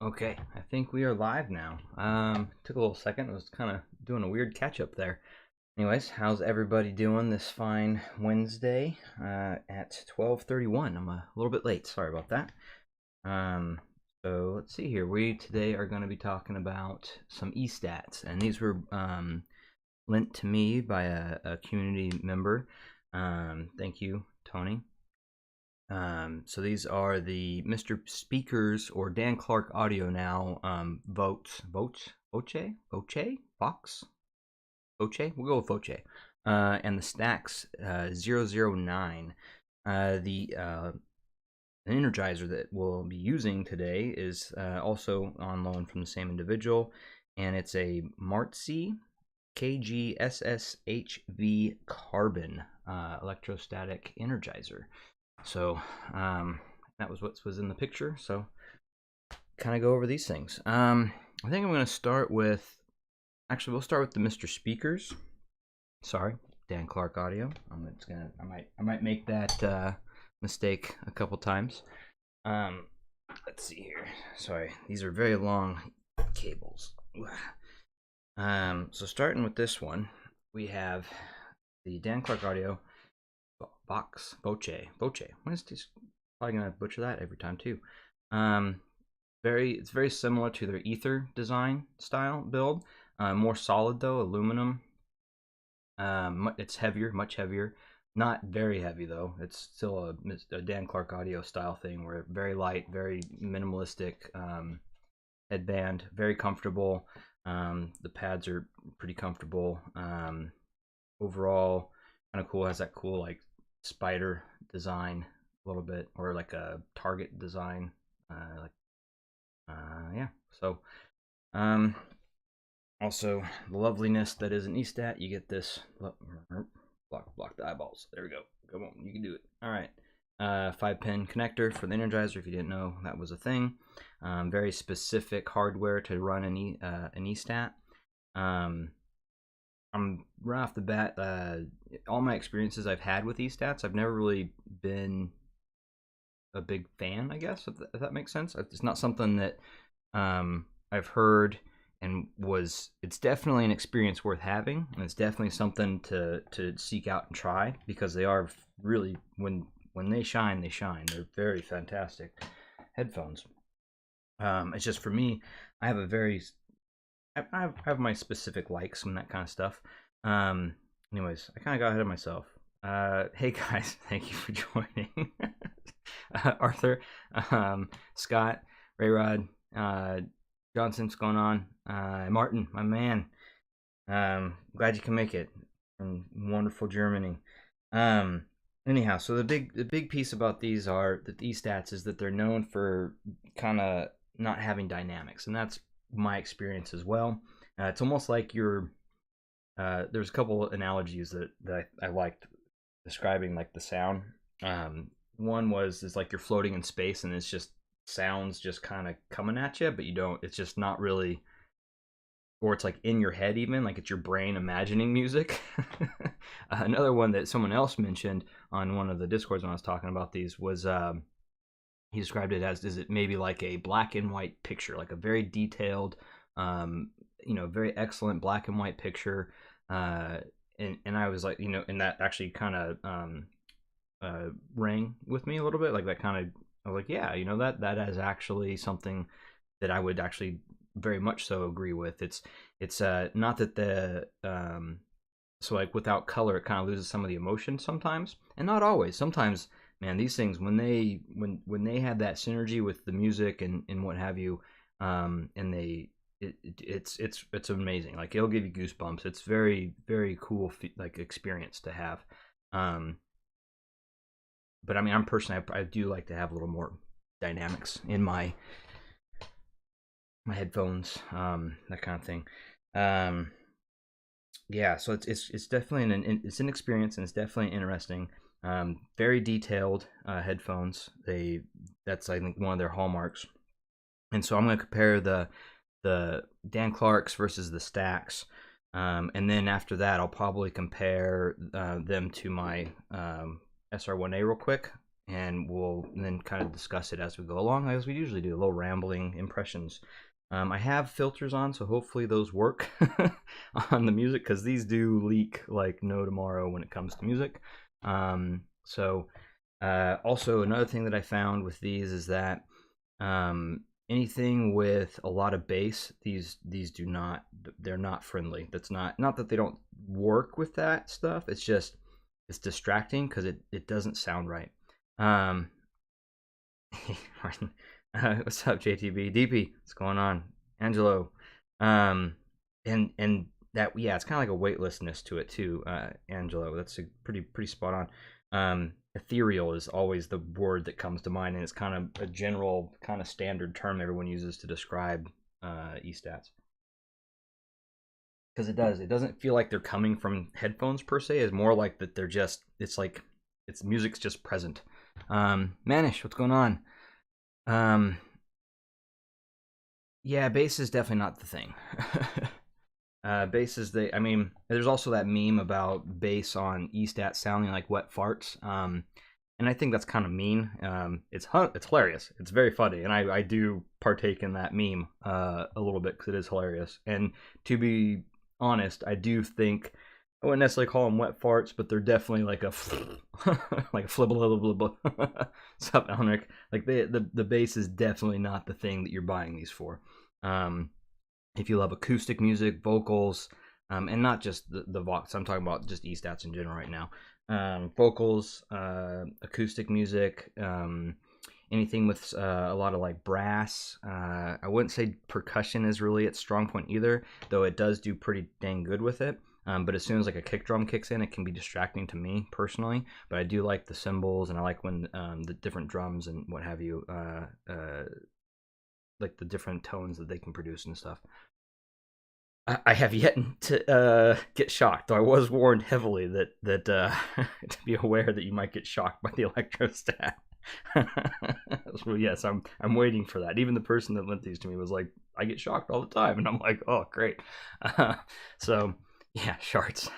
Okay, I think we are live now. Took a little second. I was kind of doing a weird catch up there. Anyways, how's everybody doing this fine Wednesday at 12:31? I'm a little bit late. Sorry about that. So let's see here. We today are going to be talking about some Estats, and these were lent to me by a community member. Thank you, Tony. So these are the Mr. Speakers or Dan Clark Audio now Voce, we'll go with Voce, and the Stax 009. The energizer that we'll be using today is also on loan from the same individual, and it's a Martzy KGSSHV-CARBON electrostatic energizer. So that was what was in the picture. So kind of go over these things. I think I'm going to start with, actually we'll start with the Mr. Speakers. Sorry, Dan Clark Audio. I might make that mistake a couple times. Let's see here. Sorry, these are very long cables. So starting with this one, we have the Dan Clark Audio Voce. What is this? Probably gonna butcher that every time too. It's very similar to their Ether design style build. More solid though, aluminum. It's heavier, much heavier. Not very heavy though. It's still a Dan Clark Audio style thing, where very light, very minimalistic headband, very comfortable. The pads are pretty comfortable. Overall, kind of cool. Has that cool like spider design a little bit, or like a target design, yeah. So also the loveliness that is an Estat, you get this block the eyeballs. There we go. Come on, you can do it. All right. 5-pin connector for the energizer, if you didn't know that was a thing. Very specific hardware to run an Estat. I'm right off the bat, all my experiences I've had with Estats, I've never really been a big fan, I guess, if that makes sense. It's not something that I've heard and it's definitely an experience worth having, and it's definitely something to seek out and try, because they are really, when they shine, they shine. They're very fantastic headphones. It's just, for me, I have my specific likes and that kind of stuff. Anyways, I kind of got ahead of myself. Hey guys, thank you for joining. Arthur, Scott, Rayrod, Johnson, what's going on? Martin, my man. Glad you can make it from wonderful Germany. Anyhow, so the big piece about these Estats is that they're known for kind of not having dynamics, and that's my experience as well. It's almost like there's a couple analogies that I liked describing like the sound. One is like you're floating in space, and it's just sounds just kind of coming at you, but it's just not really, or it's like in your head, even like it's your brain imagining music. Another one that someone else mentioned on one of the Discords when I was talking about these was he described it as, is it maybe like a black and white picture, like a very detailed, very excellent black and white picture. And I was like, and that actually kind of rang with me a little bit, like that kind of, I was like, yeah, that is actually something that I would actually very much so agree with. It's not that so like without color, it kind of loses some of the emotion sometimes, and not always. Sometimes, man, these things, when they have that synergy with the music and what have you, and it's amazing. Like, it'll give you goosebumps. It's very, very cool like experience to have. But I mean, I'm personally, I do like to have a little more dynamics in my headphones, that kind of thing. Yeah, so it's definitely it's an experience, and it's definitely interesting. Very detailed headphones. That's, I think, one of their hallmarks. And so I'm going to compare the Dan Clarks versus the Stax, and then after that, I'll probably compare them to my SR1a real quick, and we'll then kind of discuss it as we go along, as we usually do, little rambling impressions. I have filters on, so hopefully those work on the music, because these do leak like no tomorrow when it comes to music. Also another thing that I found with these is that anything with a lot of bass, these do not, they're not friendly. That's not that they don't work with that stuff. It's just, it's distracting because it doesn't sound right. What's up, JTB? DP, what's going on? Angelo. And that, yeah, it's kind of like a weightlessness to it too, Angelo. That's a pretty spot on. Ethereal is always the word that comes to mind, and it's kind of a general, kind of standard term everyone uses to describe Estats. Because it doesn't feel like they're coming from headphones per se. It's more like that they're just, it's like, it's music's just present. Manish, what's going on? Yeah, bass is definitely not the thing. Bass is I mean, there's also that meme about bass on Estat sounding like wet farts. And I think that's kind of mean. It's hilarious. It's very funny, and I do partake in that meme a little bit because it is hilarious. And to be honest, I do think, I wouldn't necessarily call them wet farts, but they're definitely like a like a flibble. What's up, Elric? Like the bass is definitely not the thing that you're buying these for. If you love acoustic music, vocals, and not just the Vox, I'm talking about just Estats in general right now. Vocals, acoustic music, anything with a lot of like brass. I wouldn't say percussion is really its strong point either, though it does do pretty dang good with it. But as soon as like a kick drum kicks in, it can be distracting to me personally. But I do like the cymbals, and I like when the different drums and what have you, like the different tones that they can produce and stuff. I have yet to get shocked, though I was warned heavily that to be aware that you might get shocked by the electrostat. So yes, I'm waiting for that. Even the person that lent these to me was like, I get shocked all the time, and I'm like, oh great. So yeah, shards.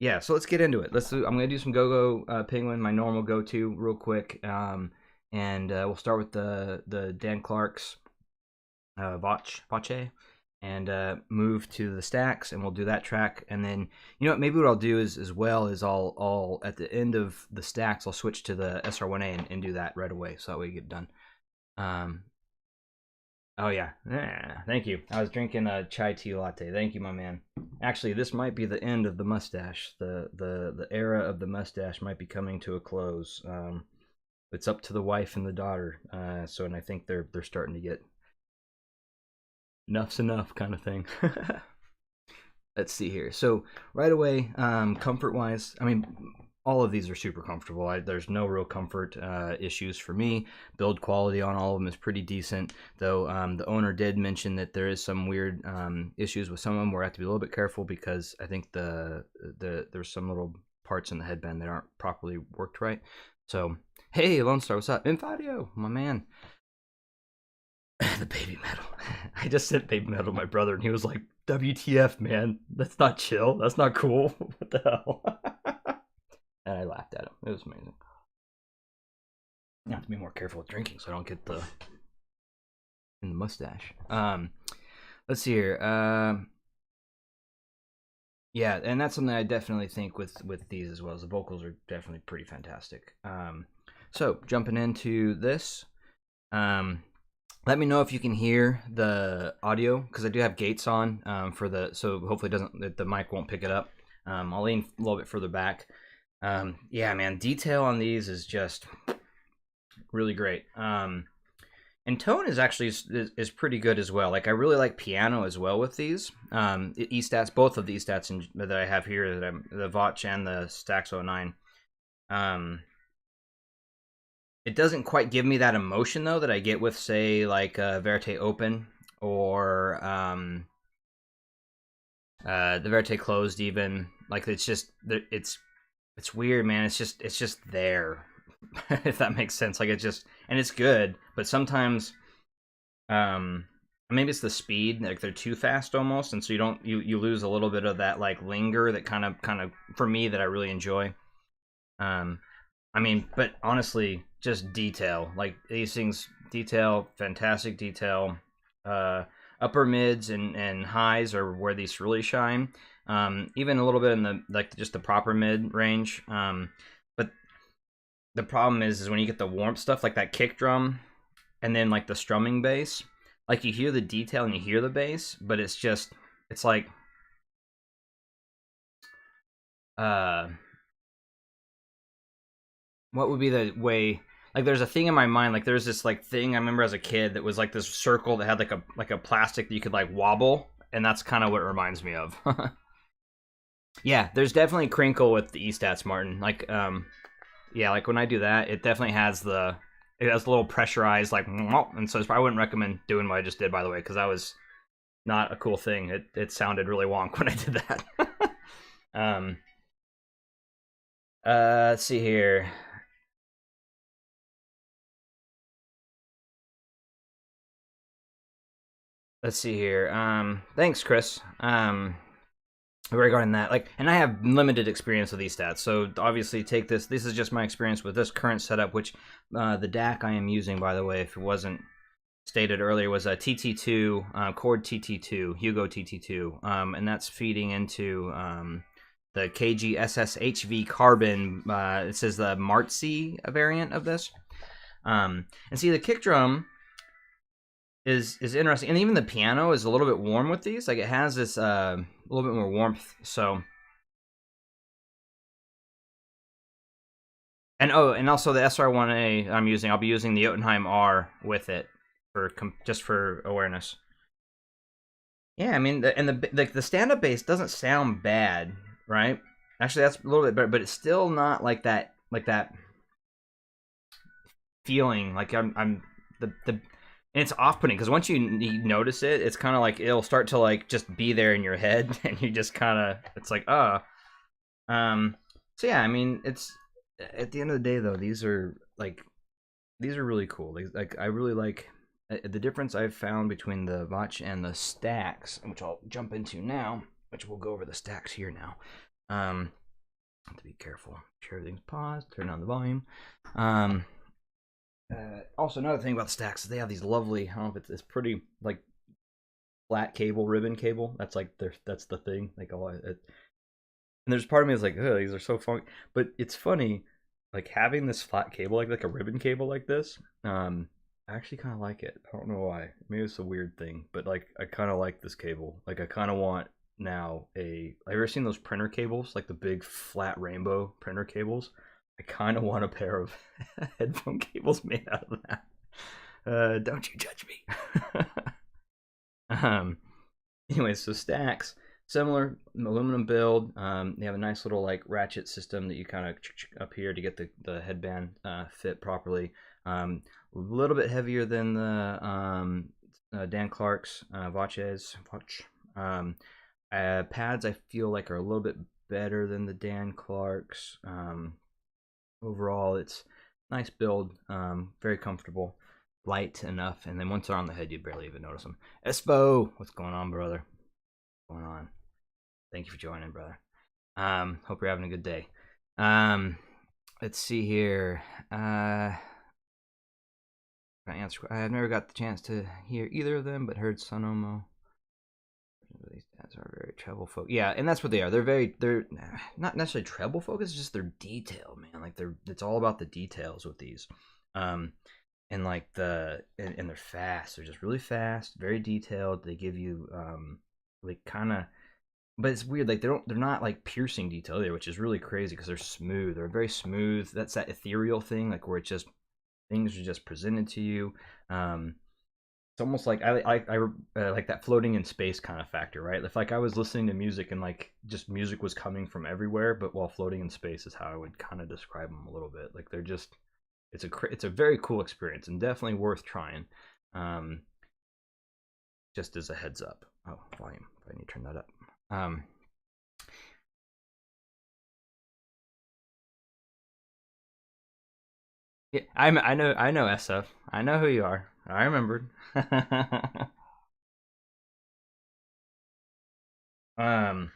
Yeah, so let's get into it. I'm gonna do some Go-Go Penguin, my normal go-to, real quick, and we'll start with the Dan Clark's Voce, and move to the Stax, and we'll do that track. And then, you know what, maybe what I'll do is I'll at the end of the Stax, I'll switch to the SR1a and do that right away, so that way we get done. Oh yeah, thank you. I was drinking a chai tea latte. Thank you, my man. Actually, this might be the end of the mustache. The era of the mustache might be coming to a close. It's up to the wife and the daughter. And I think they're starting to get enough's enough kind of thing. Let's see here. So right away, comfort wise, I mean, all of these are super comfortable. There's no real comfort issues for me. Build quality on all of them is pretty decent, though the owner did mention that there is some weird issues with some of them where I have to be a little bit careful, because I think there's some little parts in the headband that aren't properly worked right. So hey, Lone Star, what's up? Infadio, my man. The baby metal. I just sent baby metal to my brother, and he was like, WTF, man, that's not chill, that's not cool. What the hell? And I laughed at him. It was amazing. I have to be more careful with drinking so I don't get in the mustache. Let's see here. Yeah, and that's something I definitely think with these as well. As the vocals are definitely pretty fantastic. So jumping into this, let me know if you can hear the audio, because I do have gates on so hopefully the mic won't pick it up. I'll lean a little bit further back. Yeah, man, detail on these is just really great. And tone is actually is pretty good as well. Like, I really like piano as well with these. Estats, both of the Estats that I have here, the Voce and the Stax 09. It doesn't quite give me that emotion though that I get with, say, like Verite Open or the Verite Closed even. Like, it's just it's weird, man. It's just there. If that makes sense. Like, it's just, and it's good, but sometimes maybe it's the speed, like they're too fast almost, and so you lose a little bit of that like linger that kind of for me that I really enjoy. I mean, but honestly, just detail, like these things, detail, fantastic detail. uh Upper mids and highs are where these really shine. Even a little bit in the like just the proper mid range. But the problem is when you get the warmth stuff like that kick drum and then like the strumming bass, like you hear the detail and you hear the bass, but it's like uh what would be the way, like there's a thing in my mind, like there's this like thing I remember as a kid that was like this circle that had like a plastic that you could like wobble, and that's kind of what it reminds me of. Yeah, there's definitely crinkle with the Estats, Martin. Like yeah, like when I do that, it definitely has it has a little pressurized like, and so I wouldn't recommend doing what I just did, by the way, because that was not a cool thing. It sounded really wonk when I did that. um let's see here. Let's see here. Thanks, Chris. Regarding that, like, and I have limited experience with these stats, so obviously take this. This is just my experience with this current setup, which the DAC I am using, by the way, if it wasn't stated earlier, was a TT2, CHORD TT2, Hugo TT2, and that's feeding into the KGSSHV-CARBON. It says the Martzy variant of this. And see, the kick drum is interesting, and even the piano is a little bit warm with these. Like it has this a little bit more warmth. So, and and also the SR1a I'm using. I'll be using the Jotunheim R with it for just for awareness. Yeah, I mean, the stand up bass doesn't sound bad, right? Actually, that's a little bit better, but it's still not like that feeling. Like I'm the and it's off-putting because once you notice it, it's kind of like it'll start to like just be there in your head, and you just kind of it's like so yeah, I mean, it's at the end of the day though, these are really cool. Like I really like the difference I've found between the Voce and the Stax, which I'll jump into now. Which we'll go over the Stax here now. Have to be careful. Sure, everything's paused. Turn on the volume. Also, another thing about the Stax is they have these lovely. I don't know if it's pretty like flat cable, ribbon cable. That's like that's the thing. Like and there's part of me is like, oh, these are so funny. But it's funny, like having this flat cable, like a ribbon cable like this. I actually kind of like it. I don't know why. Maybe it's a weird thing, but like I kind of like this cable. Like I kind of want now Have you ever seen those printer cables, like the big flat rainbow printer cables? I kind of want a pair of headphone cables made out of that. Don't you judge me. um, anyway, so Stax, similar aluminum build. They have a nice little like ratchet system that you kind of up here to get the headband fit properly. A little bit heavier than the Dan Clark's Voce's. Pads I feel like are a little bit better than the Dan Clark's. Overall, it's nice build, very comfortable, light enough, and then once they're on the head, you barely even notice them. Espo, what's going on, brother? What's going on? Thank you for joining, brother. Hope you're having a good day. Let's see here. I have never got the chance to hear either of them, but heard Sonomo. These stats are very treble focused. Yeah, and that's what they are. They're not necessarily treble focused, just their detail, man. Like it's all about the details with these. And like and they're fast. They're just really fast, very detailed. They give you like kind of, but it's weird. Like they're not like piercing detail either, which is really crazy because they're smooth. They're very smooth. That's that ethereal thing, like where it's just things are just presented to you. It's almost like I like that floating in space kind of factor, right? If like I was listening to music and like just music was coming from everywhere, but while floating in space is how I would kind of describe them a little bit. Like they're just it's a very cool experience and definitely worth trying. Um, just as a heads up. Oh, volume. I need to turn that up. Yeah, I know SF. I know who you are. I remembered. And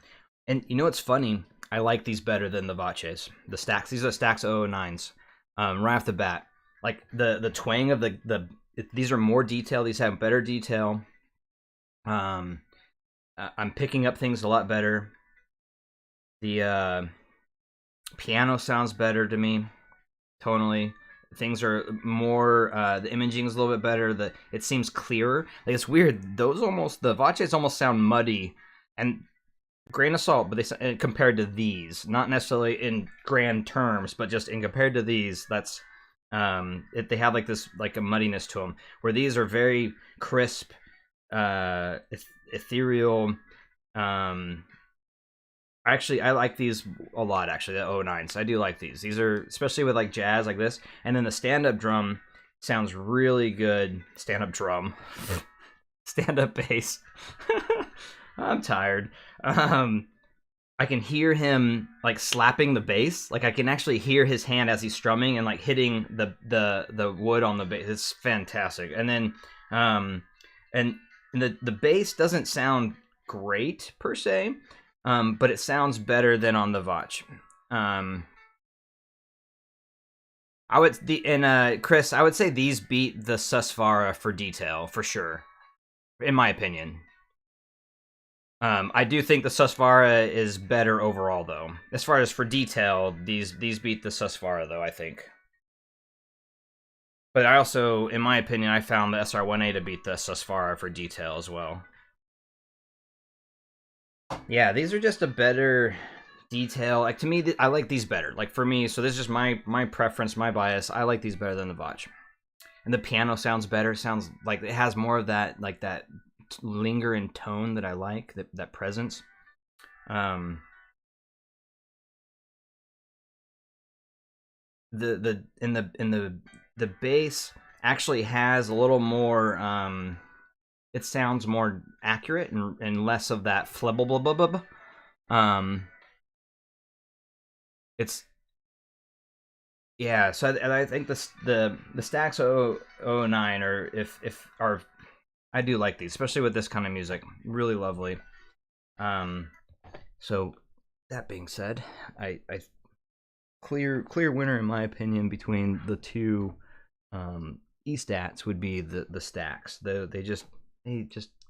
you know what's funny? I like these better than the Voces. The Stax. These are Stax 009s. Right off the bat, like the twang of these are more detail. These have better detail. I'm picking up things a lot better. The piano sounds better to me, tonally. Things are more. The imaging is a little bit better. It seems clearer. Like, it's weird. The Voces almost sound muddy, and grain of salt, but they compared to these, not necessarily in grand terms, but just in compared to these, that's they have like this, like a muddiness to them, where these are very crisp, ethereal. Actually, I like these a lot. Actually, the 09s, I do like these. These are, especially with like jazz like this, and then the stand-up drum sounds really good. Stand-up drum, stand-up bass. I'm tired. I can hear him like slapping the bass. Like, I can actually hear his hand as he's strumming and like hitting the wood on the bass. It's fantastic. And then and the bass doesn't sound great per se, but it sounds better than on the Voce. Chris, I would say these beat the Susvara for detail for sure, in my opinion. I do think the Susvara is better overall, though. As far as for detail, these beat the Susvara, though, I think. But I also, in my opinion, I found the SR1a to beat the Susvara for detail as well. Yeah, these are just a better detail. Like, to me, I like these better. Like, for me, so this is just my preference, my bias. I like these better than the Voce. And the piano sounds better. It sounds like it has more of that, like that linger and tone that I like, that presence. The bass actually has a little more. It sounds more accurate and less of that flubble. It's yeah. So I think the Stax 009 or if are, I do like these, especially with this kind of music. Really lovely. So that being said, I clear winner in my opinion between the two Estats would be the Stax.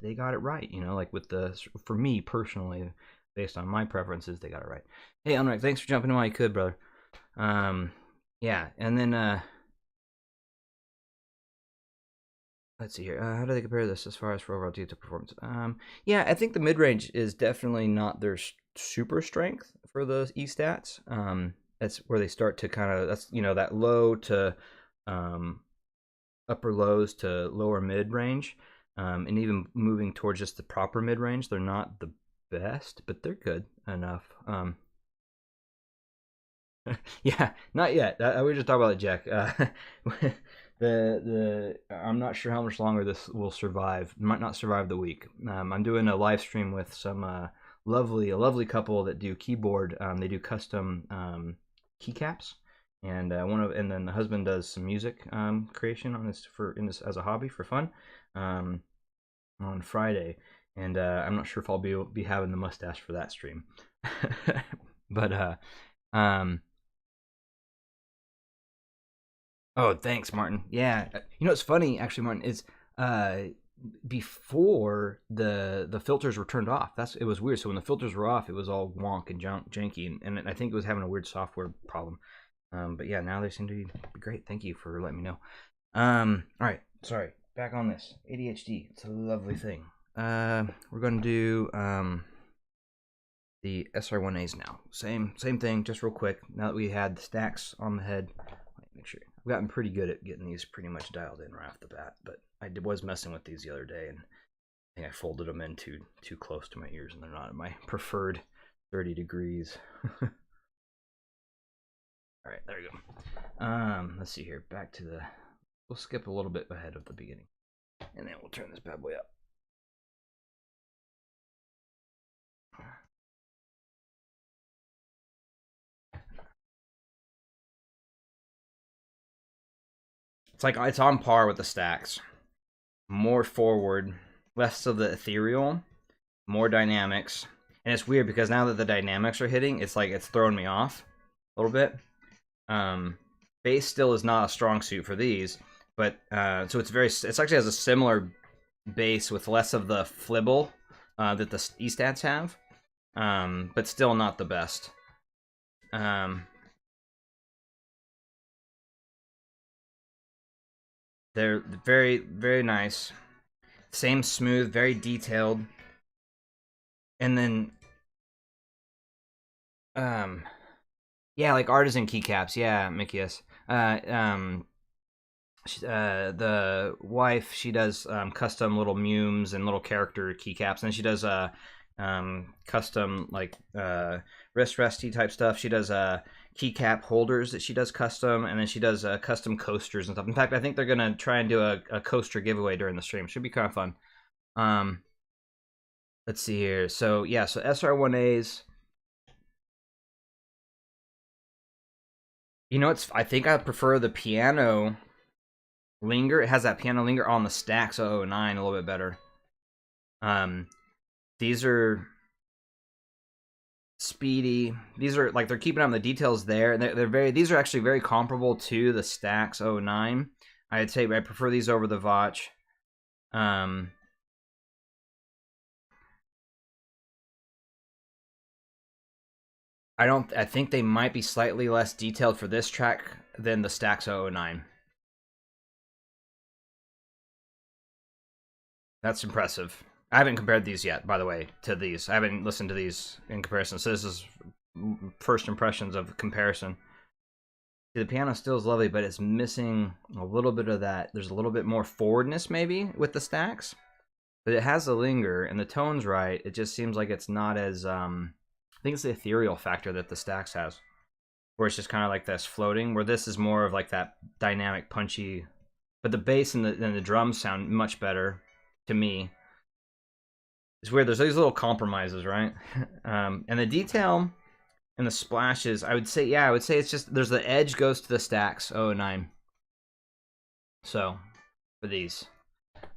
They got it right, you know, like with for me personally, based on my preferences, they got it right. Hey, Unright, thanks for jumping in while you could, brother. Yeah, and then let's see here. How do they compare this as far as for overall detail performance? Yeah, I think the mid range is definitely not their super strength for the Estats. That's where they start to kind of, that's, you know, that low to upper lows to lower mid range, and even moving towards just the proper mid range. They're not the best, but they're good enough. Yeah, not yet. We just talked about it, Jack. I'm not sure how much longer this will survive. Might not survive the week. I'm doing a live stream with some a lovely couple that do keyboard. They do custom keycaps, and and then the husband does some music creation on this as a hobby for fun on Friday. And I'm not sure if I'll be having the mustache for that stream, but oh, thanks, Martin. Yeah, you know what's funny, actually, Martin, is before the filters were turned off. It was weird. So when the filters were off, it was all wonk and janky, and I think it was having a weird software problem. But yeah, now they seem to be great. Thank you for letting me know. All right, sorry. Back on this ADHD. It's a lovely thing. We're gonna do the SR1As now. Same thing. Just real quick. Now that we had the Stax on the head, make sure. I've gotten pretty good at getting these pretty much dialed in right off the bat, but I was messing with these the other day, and I think I folded them in too close to my ears, and they're not at my preferred 30 degrees. All right, there we go. Let's see here. Back to we'll skip a little bit ahead of the beginning, and then we'll turn this bad boy up. It's on par with the Stax. More forward, less of the ethereal, more dynamics, And it's weird because now that the dynamics are hitting, it's like it's throwing me off a little bit. Bass still is not a strong suit for these, but so it's actually has a similar bass with less of the flibble that the Estats have, but still not the best. They're very, very nice. Same smooth, very detailed. And then, yeah, like artisan keycaps. Yeah, Mickey's. The wife, she does custom little mumes and little character keycaps, and she does custom like wrist resty type stuff. She does keycap holders that she does custom, and then she does custom coasters and stuff. In fact, I think they're gonna try and do a coaster giveaway during the stream. Should be kind of fun. Let's see here. So yeah, so SR1As. You know, I think I prefer the piano linger. It has that piano linger on the Stax 009 a little bit better. These are speedy. These are like they're keeping on the details there, and they're very. These are actually very comparable to the Stax 009. I'd say I prefer these over the Voce. I think they might be slightly less detailed for this track than the Stax 009. That's impressive. I haven't compared these yet, by the way, to these. I haven't listened to these in comparison, so this is first impressions of comparison. The piano still is lovely, but it's missing a little bit of that. There's a little bit more forwardness, maybe, with the Stax. But it has the linger, and the tone's right. It just seems like it's not as... I think it's the ethereal factor that the Stax has. Where it's just kind of like this floating, where this is more of like that dynamic, punchy... But the bass and the drums sound much better, to me. It's weird, there's these little compromises, right? And the detail and the splashes, I would say it's just, there's the edge goes to the Stax 009. So, for these.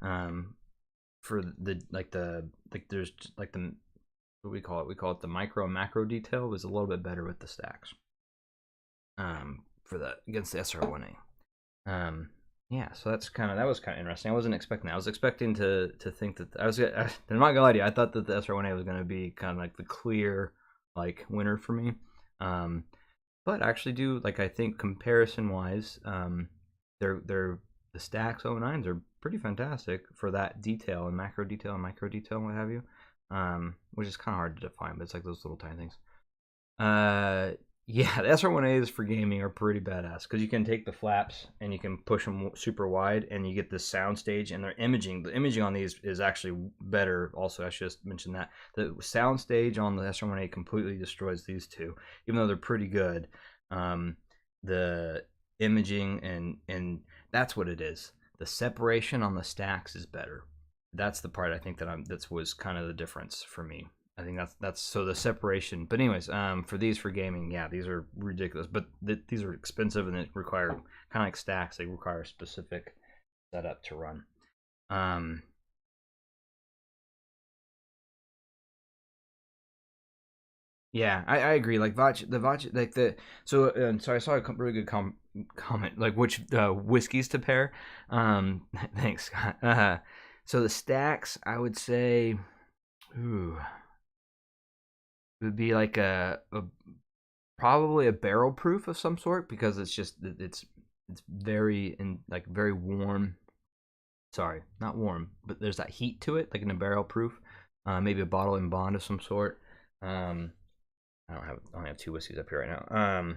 For the, there's, like the, what do we call it? We call it the micro and macro detail was a little bit better with the Stax. For the, against the SR1a. Yeah, so that was kind of interesting. I wasn't expecting that. I was expecting to think that I'm not gonna lie to you. I thought that the SR1A was gonna be kind of like the clear like winner for me. But I actually do like, I think comparison wise, they're the Stax 09s are pretty fantastic for that detail and macro detail and micro detail and what have you. Which is kind of hard to define, but it's like those little tiny things. Yeah, the SR1As for gaming are pretty badass because you can take the flaps and you can push them super wide and you get this sound stage, and their imaging. The imaging on these is actually better. Also, I should just mention that the sound stage on the SR1A completely destroys these two, even though they're pretty good. The imaging and that's what it is. The separation on the Stax is better. That's the part I think that was kind of the difference for me. I think that's so the separation. But anyways, for gaming, yeah, these are ridiculous. But these are expensive and they require kind of like Stax. They require a specific setup to run. Yeah, I agree. Like the Voce, like the so. Sorry, I saw a really good comment. Like which whiskeys to pair. Thanks, Scott. So the Stax, I would say, ooh. It would be like probably a barrel proof of some sort, because it's very very warm. Sorry, not warm, but there's that heat to it, like in a barrel proof. Maybe a bottle and bond of some sort. I only have two whiskeys up here right now.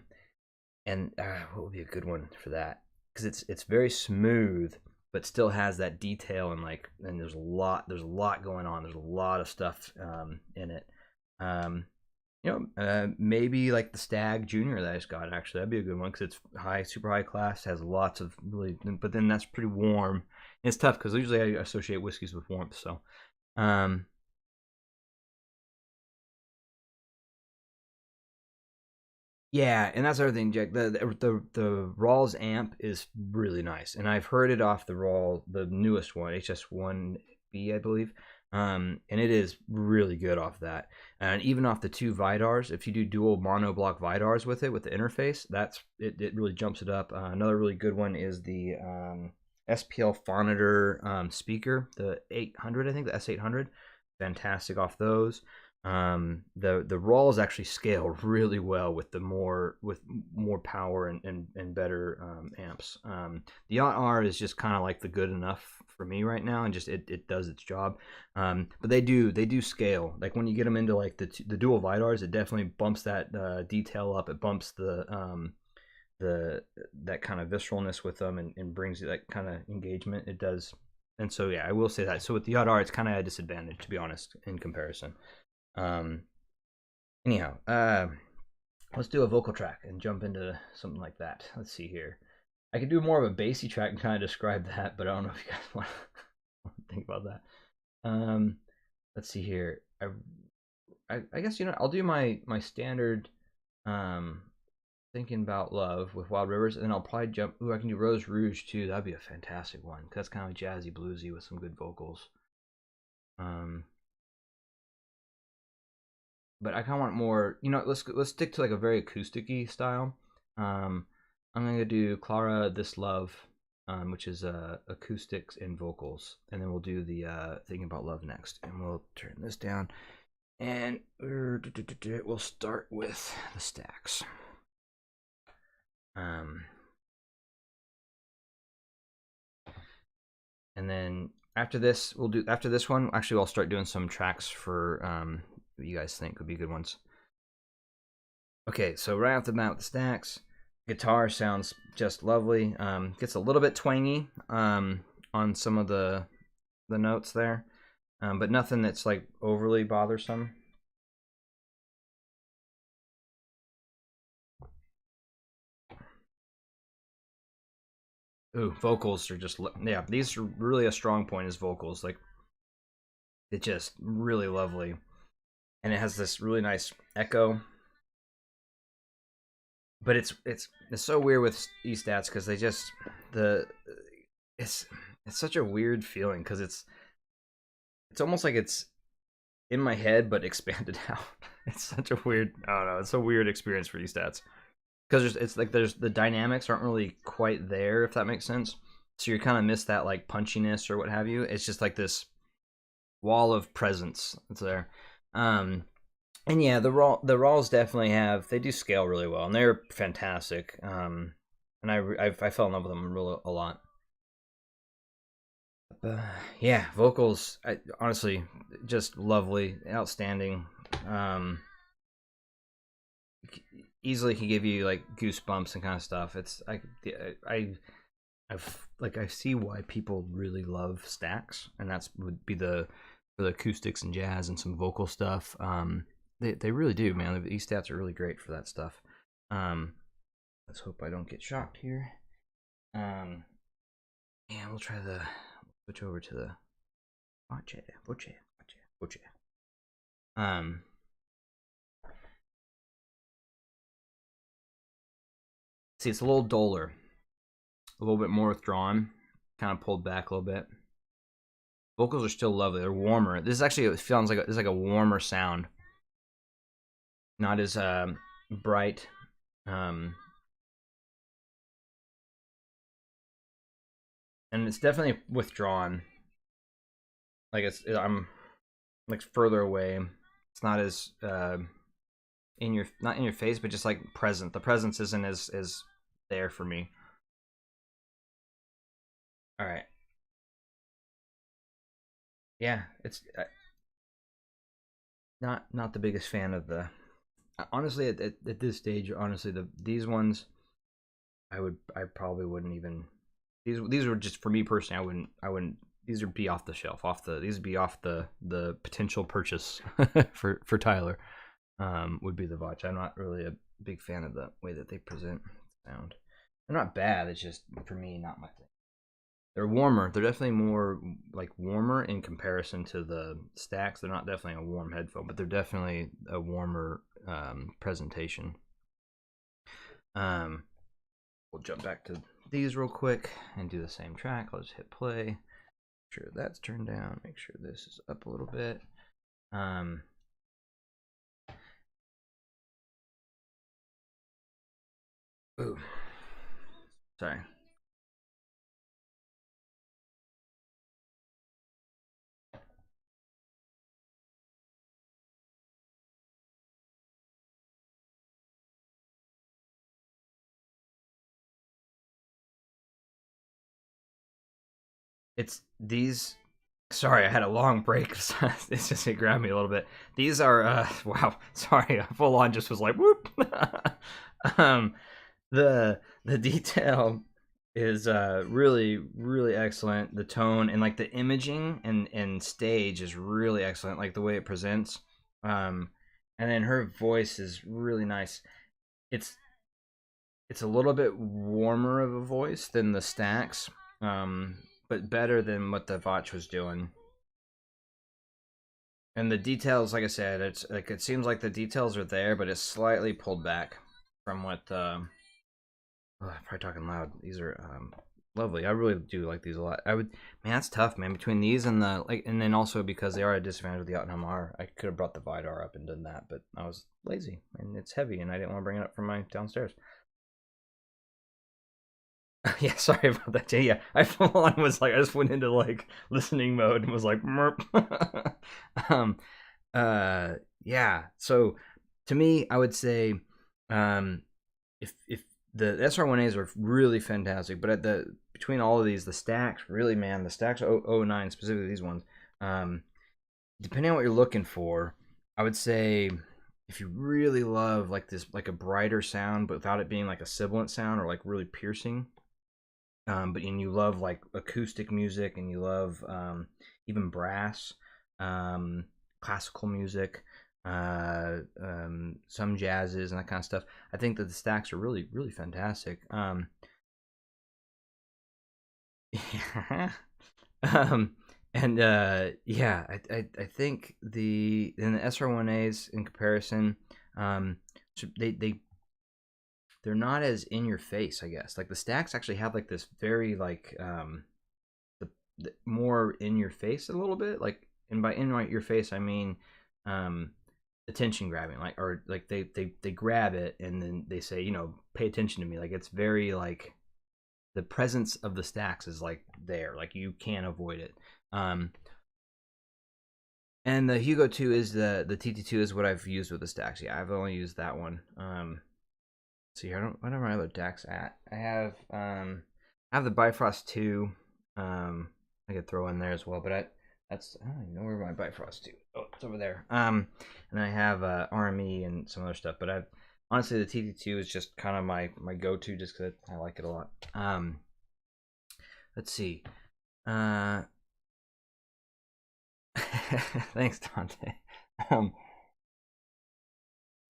And what would be a good one for that? Because it's very smooth, but still has that detail and there's a lot going on. There's a lot of stuff in it. Maybe like the Stag Junior that I just got. Actually, that'd be a good one because it's super high class. Has lots of really, but then that's pretty warm. And it's tough because usually I associate whiskeys with warmth. So, yeah, and that's everything, Jack. The Rawls amp is really nice, and I've heard it off the Raal, the newest one, HS1B, I believe. and it is really good off that. And even off the 2 Vidars, if you do dual monoblock Vidars with it, with the interface, it really jumps it up. Another really good one is the SPL Phonitor speaker, the 800, I think, the S800. Fantastic off those. The Raals actually scale really well with more power and better amps. The Yacht R is just kind of like the good enough for me right now, and just it does its job. But they do scale. Like when you get them into like the dual Vidars, it definitely bumps that detail up. It bumps that kind of visceralness with them, and brings that kind of engagement. It does. And so yeah, I will say that. So with the Yacht R, it's kind of a disadvantage, to be honest, in comparison. Anyhow, let's do a vocal track and jump into something like that. Let's see here. I could do more of a bassy track and kind of describe that, but I don't know if you guys want to think about that. Let's see here. I guess, I'll do my standard Thinking About Love with Wild Rivers, and then I'll probably jump. Ooh, I can do Rose Rouge too. That'd be a fantastic one. Cause that's kind of jazzy bluesy with some good vocals. But I kind of want more. Let's stick to like a very acousticy style. I'm gonna do Clara This Love, which is acoustics and vocals, and then we'll do the Thinking About Love next, and we'll turn this down, and we'll start with the Stax. And then after this one, actually I'll start doing some tracks for what you guys think would be good ones. Okay, so right off the bat with the Stax, guitar sounds just lovely. Gets a little bit twangy on some of the notes there, but nothing that's like overly bothersome. Ooh, vocals are just, yeah, these are really a strong point, is vocals. Like, it's just really lovely. And it has this really nice echo. But it's so weird with Estats, because they just, it's such a weird feeling, because it's almost like it's in my head but expanded out. It's such a weird, I don't know, it's a weird experience for Estats. Because there's the dynamics aren't really quite there, if that makes sense. So you kind of miss that like punchiness or what have you. It's just like this wall of presence that's there. And yeah, the Raals definitely they do scale really well, and they're fantastic. And I fell in love with them a lot. Yeah, vocals, honestly, just lovely, outstanding. Easily can give you like goosebumps and kind of stuff. It's I see why people really love Stax, and that's would be for the acoustics and jazz and some vocal stuff. They really do, man. These stats are really great for that stuff. Let's hope I don't get shocked here. Yeah, we'll try switch over to the Voce. See, it's a little duller, a little bit more withdrawn, kind of pulled back a little bit. Vocals are still lovely. They're warmer. This is actually, it sounds like it's like a warmer sound, not as bright. And it's definitely withdrawn. Like I'm like further away. It's not as not in your face, but just like present. The presence isn't as there for me. All right. Yeah, it's not the biggest fan of the. Honestly, at this stage, honestly, these ones, I probably wouldn't even. These were just for me personally. I wouldn't. These would be off the shelf. These would be off the potential purchase for Tyler. Would be the Voce. I'm not really a big fan of the way that they present sound. They're not bad. It's just for me, not my thing. They're warmer. They're definitely more like warmer in comparison to the Stax. They're not definitely a warm headphone, but they're definitely a warmer presentation. We'll jump back to these real quick and do the same track. I'll just hit play. sure that's turned down. Make sure this is up a little bit. Ooh, sorry. It's these. Sorry, I had a long break. It's just it grabbed me a little bit. These are wow. Sorry, full on just was like whoop. um, the detail is really excellent. The tone and like the imaging and stage is really excellent. Like the way it presents. And then her voice is really nice. It's it's a little bit warmer of a voice than the Stax, but better than what the Voce was doing. And the details, like I said, it's like it seems like the details are there, but it's slightly pulled back from what. I'm probably talking loud. These are lovely. I really do like these a lot. I would, man, that's tough, man. Between these and the like, and then also because they are a disadvantage with the Outcome R, I could have brought the Vidar up and done that, but I was lazy and it's heavy, and I didn't want to bring it up from my downstairs. Yeah, sorry about that. Yeah, I full on was like I just went into like listening mode and was like, merp. um, yeah. So to me, I would say, if the SR1As are really fantastic, but at the between all of these, the Stax really, man, the Stax 009 specifically these ones, depending on what you're looking for, I would say if you really love like this, like a brighter sound, but without it being like a sibilant sound or like really piercing. But and you love like acoustic music and you love even brass, classical music, some jazzes and that kind of stuff. I think that the Stax are really fantastic. Yeah. And yeah, I think the SR1As in comparison, they're not as in your face, I guess. Like the Stax actually have like this very like the more in your face a little bit. Like, and by in your face I mean attention grabbing, like, or like they grab it and then they say, you know, pay attention to me. Like it's very like the presence of the Stax is like there, like you can't avoid it. And the Hugo 2 is the TT2 is what I've used with the Stax. Yeah, I've only used that one. See, I don't have my other DACs at. I have the Bifrost 2. I could throw in there as well, but I don't even know where my Bifrost 2. Oh, it's over there. And I have RME and some other stuff, but I've honestly the TT2 is just kind of my go-to just because I like it a lot. Let's see. Thanks, Dante.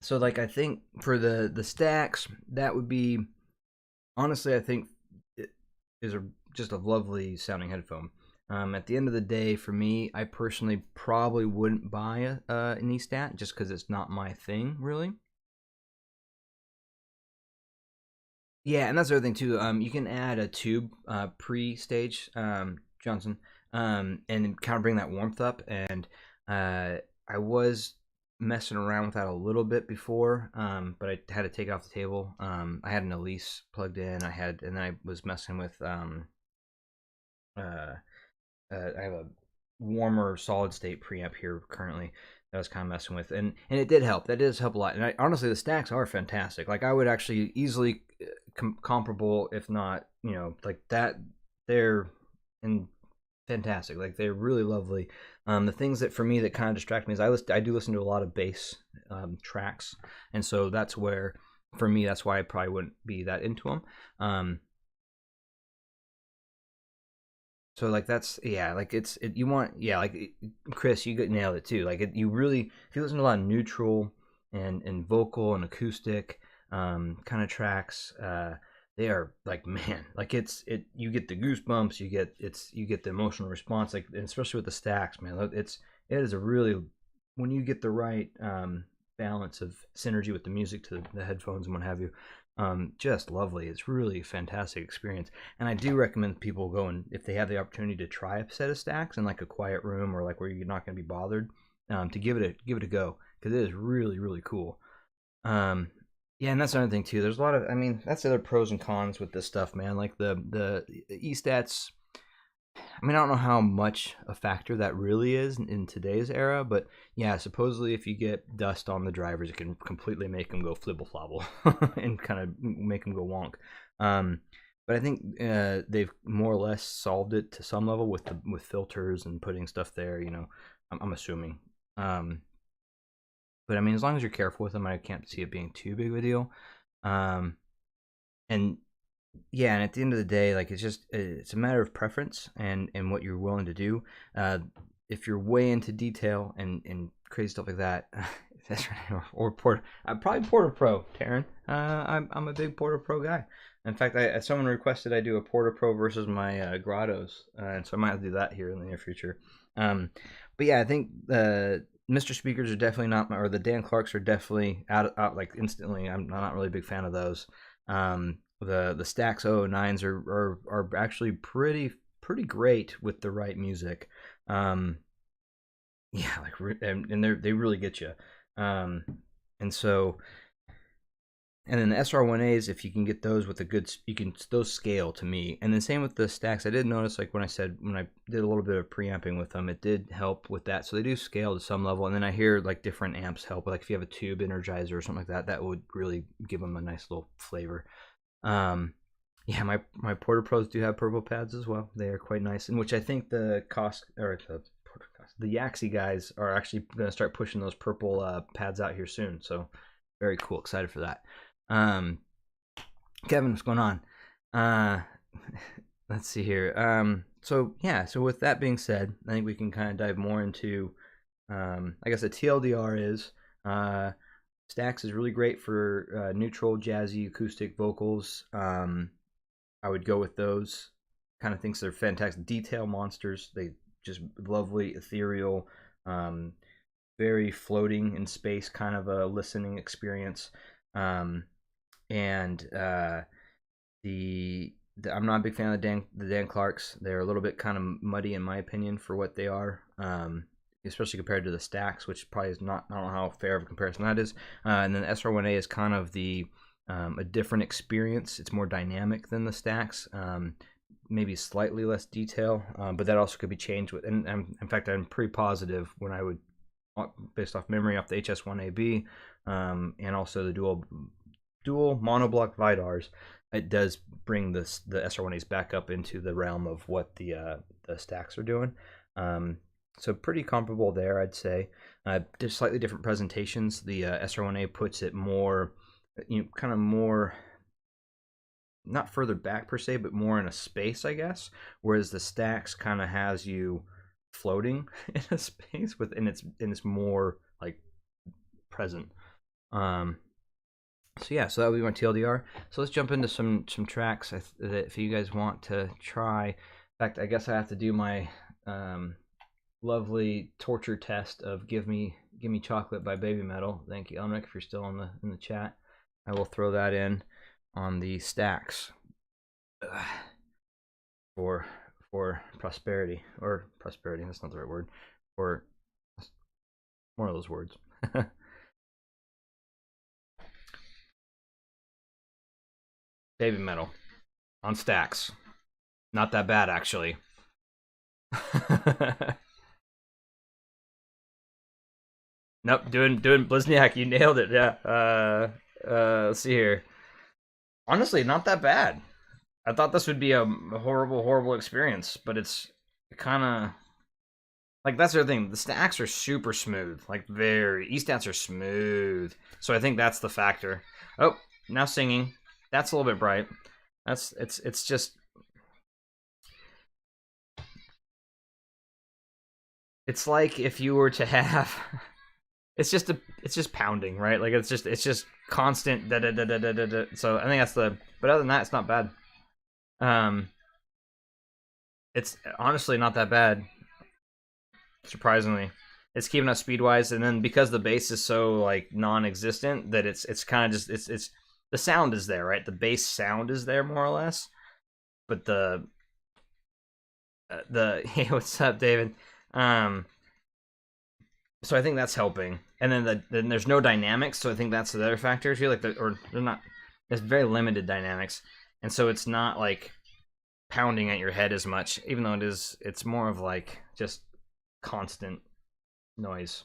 So like I think for the Stax, that would be honestly I think it is just a lovely sounding headphone. At the end of the day, for me, I personally probably wouldn't buy an Estat just because it's not my thing, really. Yeah, and that's the other thing too. You can add a tube pre-stage, Johnson, and kind of bring that warmth up. And I was messing around with that a little bit before, but I had to take it off the table. I had an Elise plugged in. And then I was messing with I have a warmer solid state preamp here currently that I was kind of messing with, and it did help. That does help a lot. And honestly, the Stax are fantastic. Like I would actually easily comparable, if not, you know, like that. They're in fantastic. Like they're really lovely. The things that for me that kind of distract me is I do listen to a lot of bass tracks, and so that's where for me that's why I probably wouldn't be that into them. So like that's yeah, like you want yeah, like Chris, you nailed it too. Like you really if you listen to a lot of neutral and vocal and acoustic kind of tracks, they are like man, like you get the goosebumps, you get the emotional response, like and especially with the Stax, man. It is a really when you get the right balance of synergy with the music to the headphones and what have you. Just lovely. It's really a fantastic experience, and I do recommend people go, and if they have the opportunity to try a set of Stax in like a quiet room or like where you're not going to be bothered, to give it a go, because it is really, really cool. Yeah, and that's another thing too. There's a lot of, I mean, that's the other pros and cons with this stuff, man. Like the Estats. I mean, I don't know how much a factor that really is in today's era, but yeah, supposedly if you get dust on the drivers, it can completely make them go flibble flobble and kind of make them go wonk. But I think they've more or less solved it to some level with filters and putting stuff there. You know, I'm assuming. But I mean, as long as you're careful with them, I can't see it being too big of a deal. And yeah, and at the end of the day, like it's a matter of preference and what you're willing to do. If you're way into detail and crazy stuff like that, that's right. Or probably Porta Pro, Taryn. I'm a big Porta Pro guy. In fact, someone requested I do a Porta Pro versus my Grottos, and so I might have to do that here in the near future. But yeah, I think Mr. Speakers are definitely not, or the Dan Clarks are definitely out like instantly. I'm not really a big fan of those. The Stax 009s are actually pretty great with the right music. Yeah, like and they really get you. And so, and then the SR1As, if you can get those with a good, those scale to me. And then same with the Stax. I did notice, like when I did a little bit of preamping with them, it did help with that. So they do scale to some level. And then I hear like different amps help. Like if you have a tube energizer or something like that, that would really give them a nice little flavor. Yeah, my Porta Pros do have purple pads as well. They are quite nice, in which I think the Yaxi guys are actually going to start pushing those purple pads out here soon. So very cool, excited for that. Kevin, what's going on? Let's see here. So yeah, so with that being said, I think we can kind of dive more into, I guess the TLDR is, Stax is really great for neutral, jazzy, acoustic vocals. I would go with those kind of things. They're fantastic detail monsters. They just lovely, ethereal, very floating in space kind of a listening experience. And I'm not a big fan of the Dan Clarks. They're a little bit kind of muddy in my opinion for what they are. Especially compared to the Stax, which probably is not, I don't know how fair of a comparison that is. And then the SR1A is kind of a different experience. It's more dynamic than the Stax, maybe slightly less detail, but that also could be changed with. And in fact, I'm pretty positive when I would, based off memory, off the HS1AB, and also the dual monoblock Vidars, it does bring the SR1As back up into the realm of what the Stax are doing. So pretty comparable there, I'd say. Just slightly different presentations. The SR1A puts it more, kind of more, not further back per se, but more in a space, I guess. Whereas the Stax kind of has you floating in a space and it's more like present. So yeah, so that would be my TLDR. So let's jump into some tracks that if you guys want to try. In fact, I guess I have to do my lovely torture test of "Give Me Chocolate" by Baby Metal. Thank you, Elric, if you're still in the chat. I will throw that in on the Stax for prosperity, or prosperity. That's not the right word. For one of those words. Baby Metal on Stax. Not that bad, actually. Nope, doing Blizniak. You nailed it. Yeah. Let's see here. Honestly, not that bad. I thought this would be a horrible experience, but it's kind of like, that's the thing. The Stax are super smooth, like Estats are smooth. So I think that's the factor. Oh, now singing. That's a little bit bright. It's just. It's like if you were to have. It's just pounding, right? Like it's just constant da da da da da da. So I think that's but other than that, it's not bad. It's honestly not that bad, surprisingly. it's keeping up speed wise, and then because the bass is so like non-existent that it's kind of just it's the sound is there, right? The bass sound is there more or less, but the hey, what's up, David? So I think that's helping, and then there's no dynamics, so I think that's the other factor. I feel like they're not. There's very limited dynamics, and so it's not like pounding at your head as much, even though it's more of like just constant noise.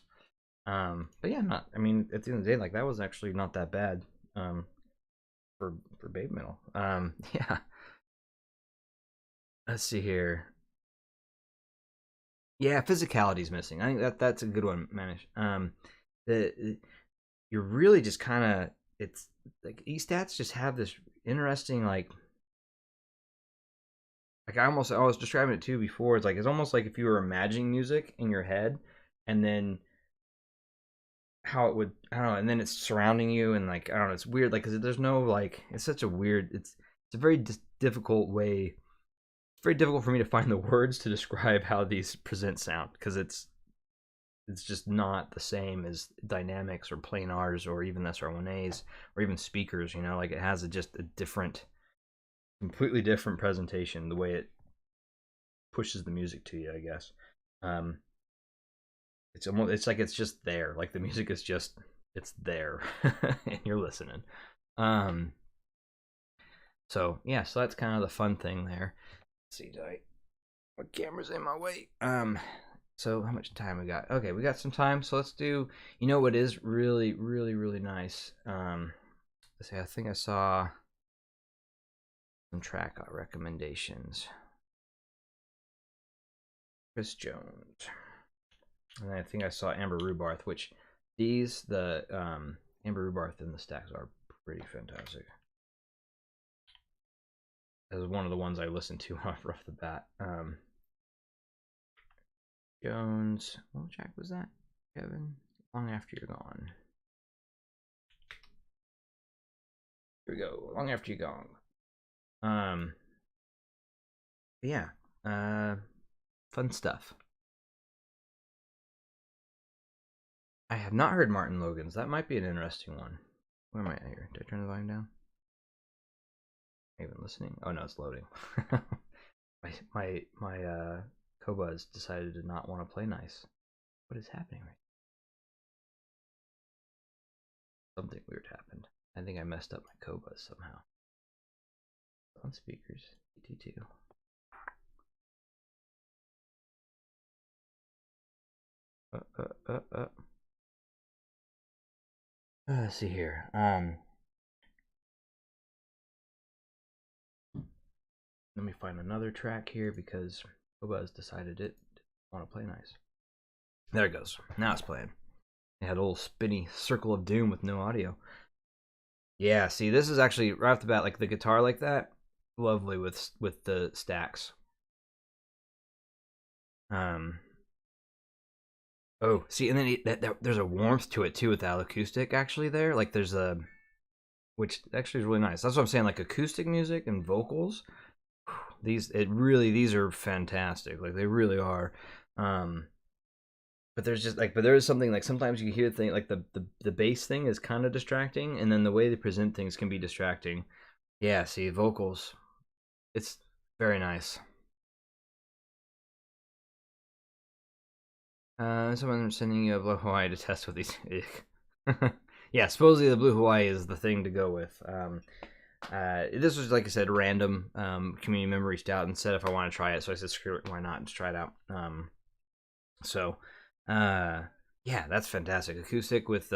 But yeah, not. I mean, at the end of the day, like that was actually not that bad. For babe metal. Yeah. Let's see here. Yeah, physicality's missing. I think that's a good one, Manish. You're really just kind of it's like Estats just have this interesting like I was describing it too before. It's almost like if you were imagining music in your head, and then how it would I don't know, and then it's surrounding you, and like I don't know, it's weird. Like because there's no like it's such a weird. It's a very difficult way. It's very difficult for me to find the words to describe how these present sound because it's just not the same as dynamics or planars or even SR1As or even speakers. You know, like it has just a different, completely different presentation. The way it pushes the music to you, I guess. It's like it's just there. Like the music is just it's there, and you're listening. So yeah, so that's kind of the fun thing there. Let's see, my camera's in my way. So how much time we got? Okay, we got some time. So let's do. You know what is really, really, really nice? Let's see. I think I saw some track recommendations. Chris Jones. And I think I saw Amber Rubarth, which the Amber Rubarth and the Stax are pretty fantastic. That was one of the ones I listened to off the bat. Jones, what track was that, Kevin? Long After You're Gone. Here we go. Long After You're Gone. Yeah. Fun stuff. I have not heard Martin Logan's. That might be an interesting one. Where am I here? Did I turn the volume down? Even listening? Oh no, it's loading. my Cobuzz decided to not want to play nice. What is happening right now? Something weird happened. I think I messed up my Cobuzz somehow. On speakers, TT2. Let's see here. Let me find another track here because Cobuzz decided it didn't want to play nice. There it goes. Now it's playing. It had a little spinny circle of doom with no audio. Yeah, see, this is actually right off the bat, like the guitar like that, lovely with the Stax. Oh, see, and then there's a warmth to it too with that acoustic actually there. Like there's a, which actually is really nice. That's what I'm saying. Like acoustic music and vocals, these are fantastic. Like they really are. But there's just like, but there is something like sometimes you hear things like the bass thing is kind of distracting, and then the way they present things can be distracting. Yeah, see, vocals, it's very nice. Someone sending you a Blue Hawaii to test with these. Yeah, supposedly the Blue Hawaii is the thing to go with. This was, like I said, random. Community member reached out and said if I want to try it, so I said screw it, why not? Just try it out. Yeah, that's fantastic. Acoustic with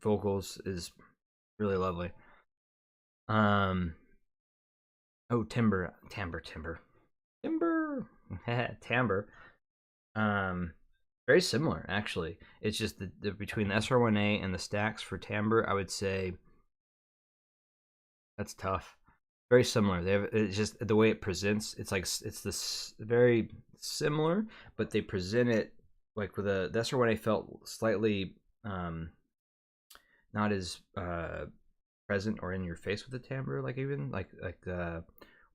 vocals is really lovely. Oh, timbre. Timbre. Very similar actually. It's just the between the SR1a and the Stax for timbre, I would say that's tough. Very similar. It's just the way it presents. It's like it's this very similar, but they present it like with the SR1a felt slightly not as present or in your face with the timbre, like even like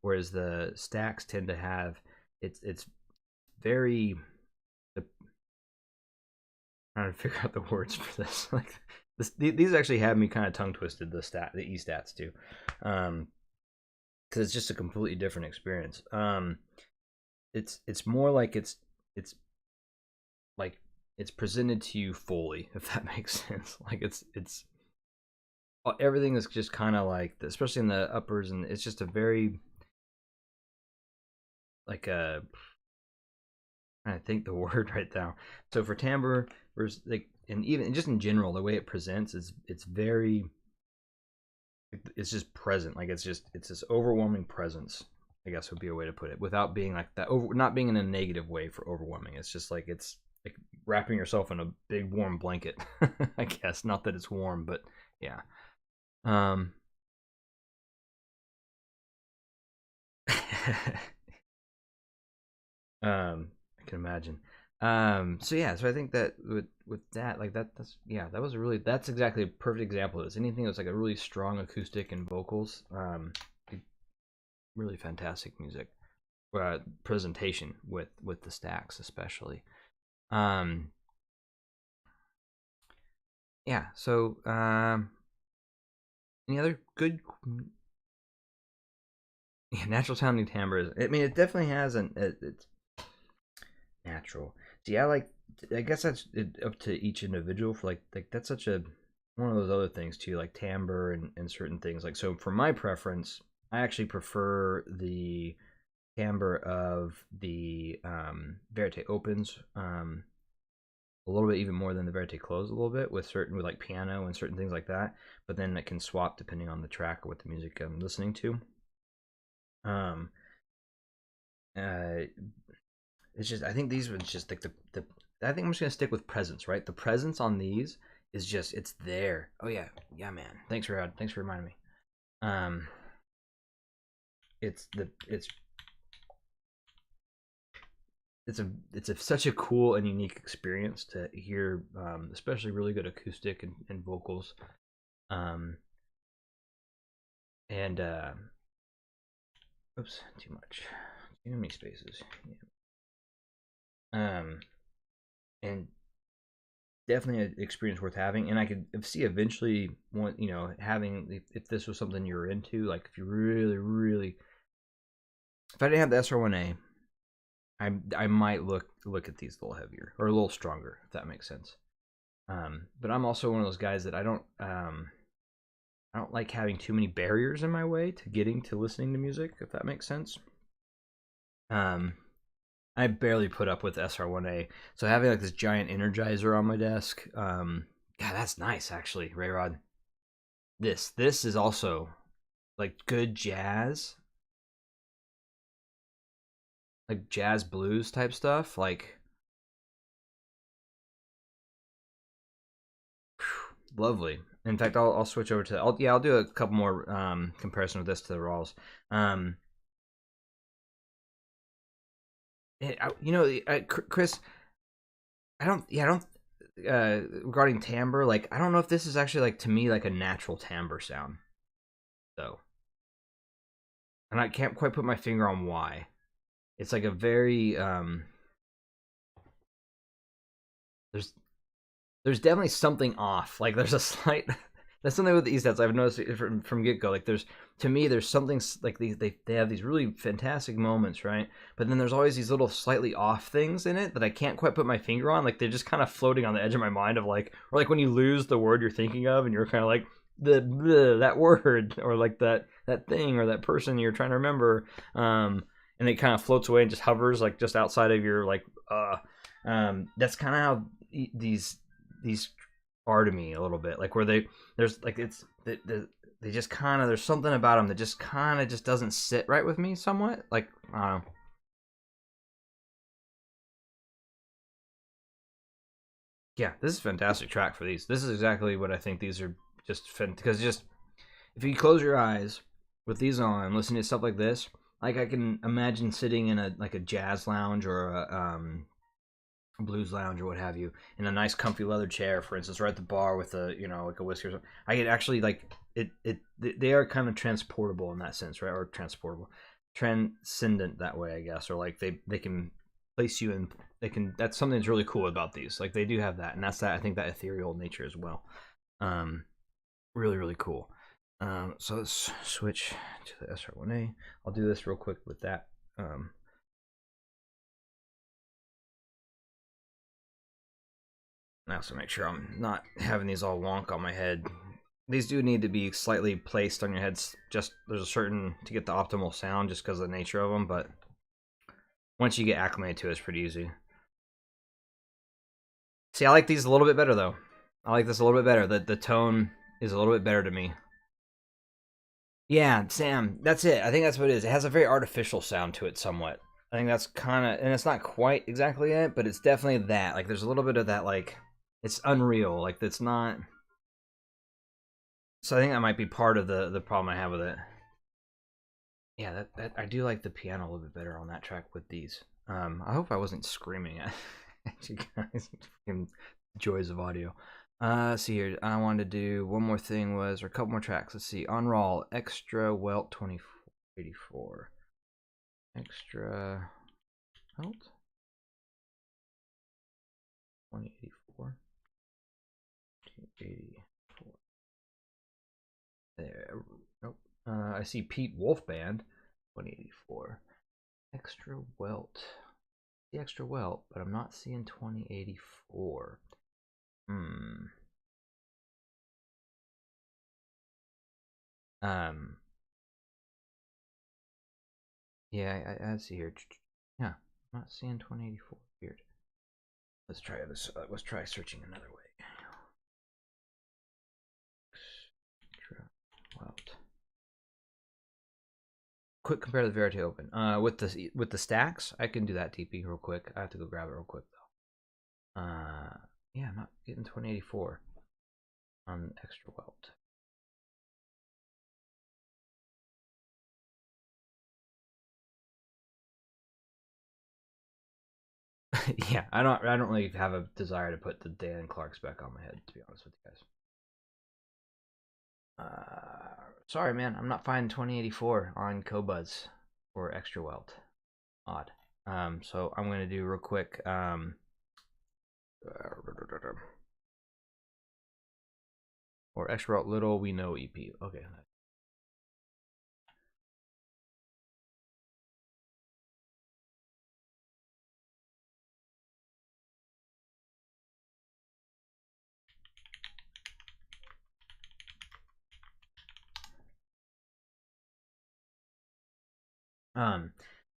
whereas the Stax tend to have it's very trying to figure out the words for this. Like these actually have me kind of tongue twisted. The Estats too, because it's just a completely different experience. It's more like it's like it's presented to you fully, if that makes sense. Like it's everything is just kind of like, especially in the uppers, and it's just a very like a, I think the word right now. So for timbre, versus like, and even just in general, the way it presents is it's very, it's just present. Like it's this overwhelming presence, I guess would be a way to put it, without being like that over, not being in a negative way for overwhelming. It's just like it's like wrapping yourself in a big warm blanket. I guess not that it's warm, but yeah. I can imagine. So yeah, so I think that with that, like that's, yeah, that was a really, that's exactly a perfect example of this. Anything that's like a really strong acoustic and vocals, really fantastic music, presentation with the Stax especially. Yeah. So any other good, yeah, natural sounding timbre? I mean, it definitely has it's natural. See, I guess that's up to each individual. For like that's such a, one of those other things too, like timbre and certain things. Like, so for my preference, I actually prefer the timbre of the Verite opens a little bit, even more than the Verite close a little bit, with like piano and certain things like that. But then it can swap depending on the track or what the music I'm listening to. It's just, I think these ones just like the I think I'm just gonna stick with presence, right? The presence on these is just, it's there. Oh yeah, yeah, man. Thanks for reminding me. It's such a cool and unique experience to hear, especially really good acoustic and vocals, and oops, too many spaces. Yeah. And definitely an experience worth having, and I could see eventually having, if this was something you're into, like if you really, if I didn't have the SR1a, I might look at these a little heavier or a little stronger, if that makes sense. But I'm also one of those guys that I don't like having too many barriers in my way to getting to listening to music, if that makes sense. I barely put up with SR1a, so having like this giant energizer on my desk, yeah, that's nice actually, Rayrod. This is also like good jazz, like jazz blues type stuff, like whew, lovely. In fact, I'll switch over to, I'll do a couple more comparison with this to the Raals. Chris, I don't regarding timbre, like I don't know if this is actually, like, to me, like a natural timbre sound, though, and I can't quite put my finger on why. It's like a very there's definitely something off. Like there's a slight that's something with the Estats I've noticed from get go. Like to me there's something like they have these really fantastic moments, right? But then there's always these little slightly off things in it that I can't quite put my finger on. Like they're just kind of floating on the edge of my mind of like, or like when you lose the word you're thinking of and you're kind of like that word, or like that thing or that person you're trying to remember, and it kind of floats away and just hovers like just outside of your like that's kind of how these are to me a little bit, like where there's like it's they just kind of, there's something about them that just kind of just doesn't sit right with me somewhat, like I don't know. Yeah, this is a fantastic track for these. This is exactly what I think these are, just because just if you close your eyes with these on, listening to stuff like this, like I can imagine sitting in a jazz lounge or a blues lounge or what have you, in a nice comfy leather chair, for instance, or at the bar with a like a whiskey or something. I could actually like they are kind of transportable in that sense, right? Or transcendent that way, I guess, or like they can place you they can. That's something that's really cool about these. Like they do have that, and that's that. I think that ethereal nature as well. Really, really cool. So let's switch to the SR1a. I'll do this real quick with that. I also make sure I'm not having these all wonk on my head. These do need to be slightly placed on your heads. Just there's a certain to get the optimal sound, just because of the nature of them. But once you get acclimated to it, it's pretty easy. See, I like these a little bit better though. I like this a little bit better. The tone is a little bit better to me. Yeah, Sam, that's it. I think that's what it is. It has a very artificial sound to it somewhat. I think that's kind of, and it's not quite exactly it, but it's definitely that. Like, there's a little bit of that, like, it's unreal. Like, it's not. So I think that might be part of the problem I have with it. Yeah, that I do like the piano a little bit better on that track with these. I hope I wasn't screaming at you guys. Joys of audio. See here. I wanted to do one more thing, or a couple more tracks. Let's see. On Raal, Extra Welt 2484. Extra Welt 2084. 284. There. Nope. I see Pete Wolf Band 2084. Extra Welt. The Extra Welt, but I'm not seeing 2084. Yeah, I see here. Yeah, I'm not seeing 2084. Weird. Let's try this. Let's try searching another way. Extra Welt. Quick compare the Verite open. With the Stax, I can do that TP real quick. I have to go grab it real quick though. Yeah, I'm not getting 2084 on Extra Welt. Yeah, I don't really have a desire to put the Dan Clark spec on my head, to be honest with you guys. Sorry, man, I'm not finding 2084 on Cobuzz or Extra Welt. Odd. So I'm gonna do real quick. Or Extra Welt Little We Know EP. Okay.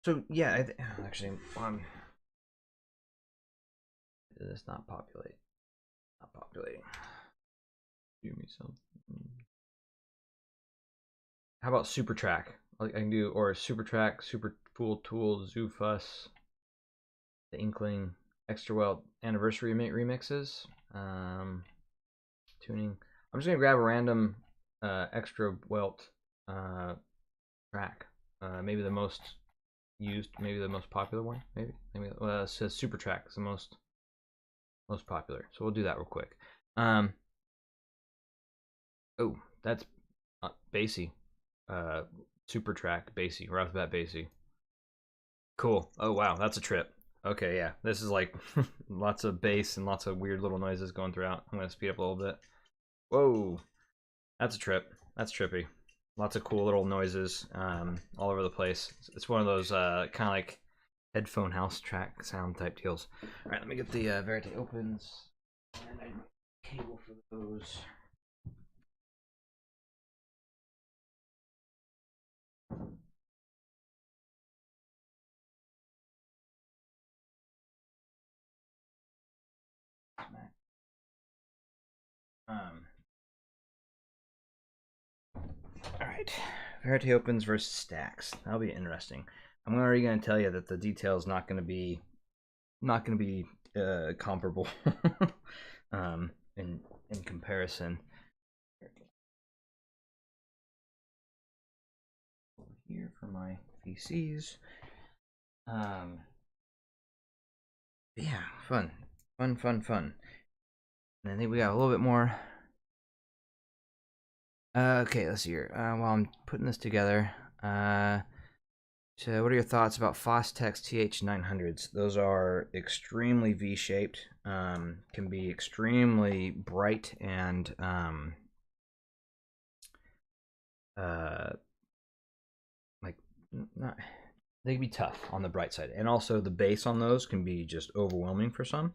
So yeah, actually, it's not populate. Not populating. Give me something. How about Super Track? Like I can do, or Super Track, Super Fool Tool, Zoo Fuss, The Inkling, Extra Welt Anniversary remixes. Tuning. I'm just gonna grab a random Extra Welt track. Maybe the most used, maybe the most popular one. Maybe it says Super Track is the most popular. So we'll do that real quick. Oh, that's bassy. Super Track bassy. Right off the bat, bassy. Cool. Oh wow, that's a trip. Okay, yeah, this is like lots of bass and lots of weird little noises going throughout. I'm gonna speed up a little bit. Whoa, that's a trip. That's trippy. Lots of cool little noises all over the place. It's one of those kind of like headphone house track sound type deals. All right, let me get the Verite opens and a cable for those. All right, Verite opens versus Stax. That'll be interesting. I'm already going to tell you that the detail is not going to be comparable in comparison. Over here for my PCs. Yeah, fun. And I think we got a little bit more. Okay, let's see here. While I'm putting this together, So what are your thoughts about Fostex TH900s? Those are extremely V-shaped, can be extremely bright and like not, they can be tough on the bright side, and also the bass on those can be just overwhelming for some.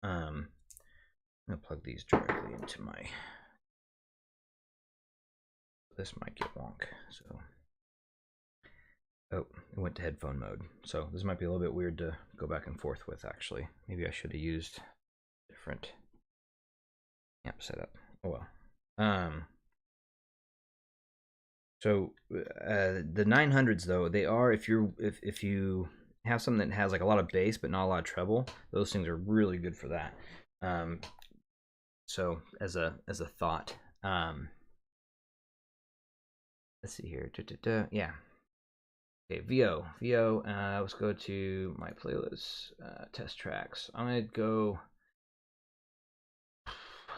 I'm gonna plug these directly into my. This might get wonk, so. Oh, it went to headphone mode. So this might be a little bit weird to go back and forth with, actually. Maybe I should have used different amp setup. Oh well. So the 900s though, they are, if you have something that has like a lot of bass but not a lot of treble, those things are really good for that. So as a thought, let's see here. Yeah. Okay, VO. Let's go to my playlist, test tracks. I'm gonna go.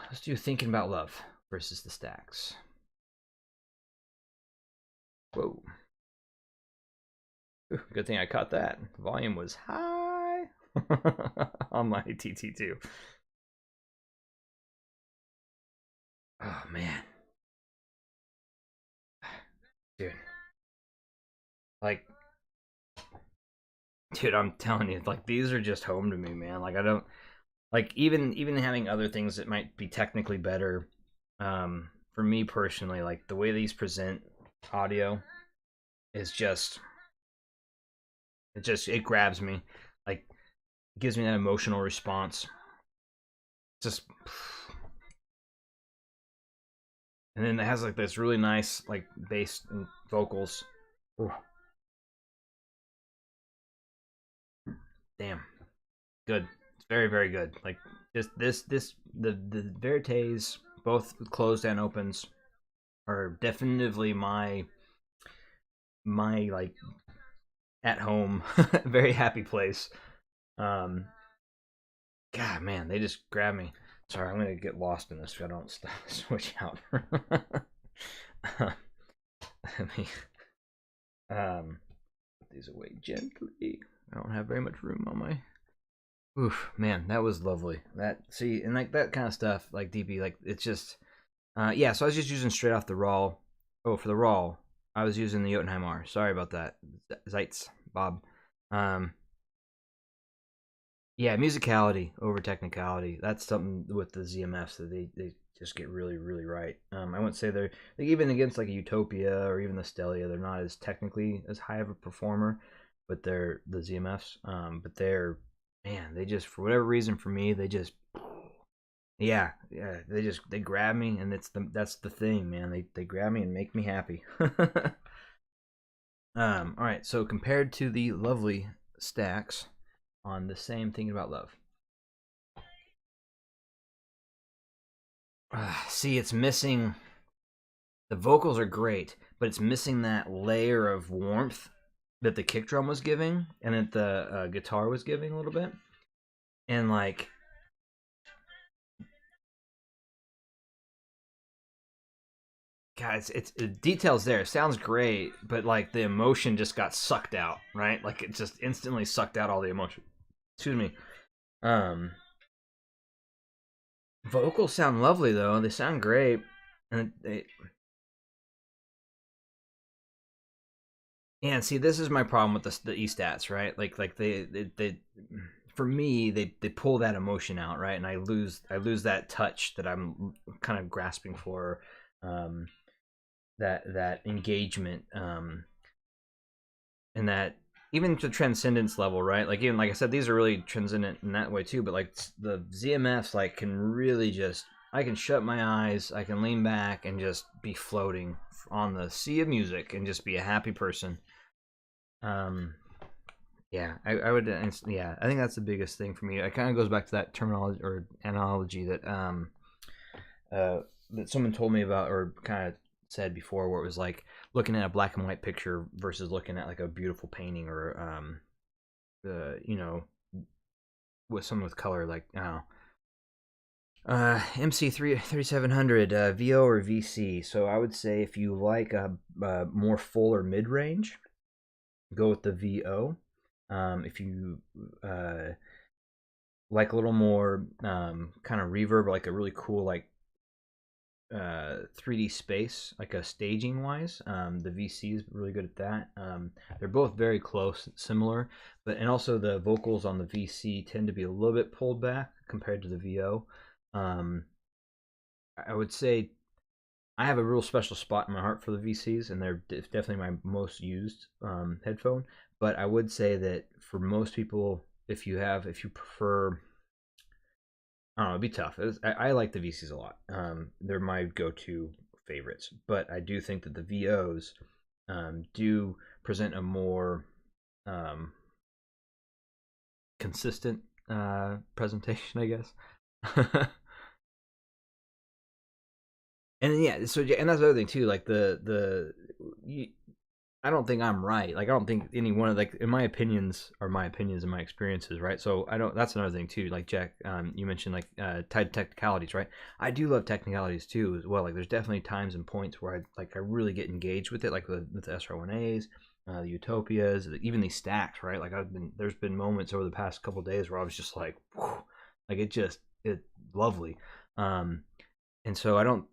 Let's do Thinking About Love versus the Stax. Whoa. Ooh, good thing I caught that. Volume was high on my TT2. Oh man. Dude. Like, dude, I'm telling you, like, these are just home to me, man. Like, I don't like even having other things that might be technically better. For me personally, like the way these present audio is just it grabs me, like it gives me that emotional response. Just, and then it has like this really nice like bass and vocals. Ooh. Damn, good. It's very, very good. Like the Verites, both closed and opens, are definitively my like at home, very happy place. God, man, they just grab me. Sorry, I'm gonna get lost in this if I don't switch out. Let me put these away gently. I don't have very much room on my. Oof, man, that was lovely. That, see, and like that kind of stuff, like DB, like it's just, yeah. So I was just using straight off the Raal. Oh, for the Raal, I was using the Jotunheim R. Sorry about that, Zeitz, Bob. Yeah, musicality over technicality. That's something with the ZMFs that they just get really, really right. I wouldn't say they're like, even against like a Utopia or even the Stellia, they're not as technically as high of a performer, but they're the ZMFs. But they're, man, they just, for whatever reason, for me, they just, yeah, they grab me, and that's the thing, man. They grab me and make me happy. All right, so compared to the lovely Stax on the same Thinking About Love. See, it's missing. The vocals are great, but it's missing that layer of warmth that the kick drum was giving, and that the guitar was giving a little bit. And like, guys, it's details there. It sounds great, but like the emotion just got sucked out, right? Like it just instantly sucked out all the emotion. Excuse me. Vocals sound lovely though. They sound great, and yeah. See, this is my problem with the Estats, right? Like they for me they pull that emotion out, right? And I lose that touch that I'm kind of grasping for, that engagement, and that even to transcendence level, right? Like, even like I said, these are really transcendent in that way too. But like the ZMFs, like can really just, I can shut my eyes, I can lean back and just be floating on the sea of music and just be a happy person. Yeah, I would, yeah, I think that's the biggest thing for me. It kind of goes back to that terminology or analogy that that someone told me about, or kind of said before, where it was like looking at a black and white picture versus looking at like a beautiful painting, or you know, with someone with color, like, I don't know. MC 3700, VO or VC. So I would say if you like a more full or mid range, go with the VO. If you like a little more kind of reverb, like a really cool like 3D space, like a staging wise, the VC is really good at that. They're both very close, similar, but and also the vocals on the VC tend to be a little bit pulled back compared to the VO. I would say I have a real special spot in my heart for the VCs, and they're definitely my most used headphone. But I would say that for most people, if you prefer, I don't know, it'd be tough. I like the VCs a lot. They're my go-to favorites, but I do think that the VOs do present a more consistent presentation, I guess. And yeah, so and that's the other thing too. Like I don't think I'm right. Like I don't think any one of, like, in my opinions are my opinions and my experiences, right? So I don't. That's another thing too. Like Jack, you mentioned like tied technicalities, right? I do love technicalities too as well. Like there's definitely times and points where I really get engaged with it, like with the SR1as, the Utopias, even these Stax, right? Like there's been moments over the past couple of days where I was just like, whew, like it's lovely. And so I don't,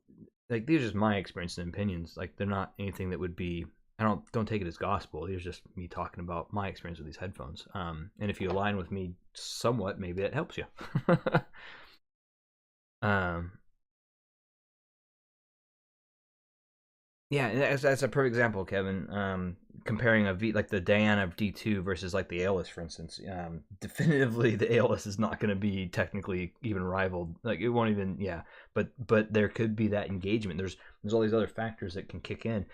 like, these are just my experience and opinions. Like they're not anything that would be, I don't take it as gospel. These are just me talking about my experience with these headphones. And if you align with me somewhat, maybe that helps you. um, Yeah, that's a perfect example, Kevin. Comparing a V, like the Diana D2 versus like the ALS, for instance. Definitively, the ALS is not going to be technically even rivaled. Like it won't even, yeah. But there could be that engagement. There's all these other factors that can kick in.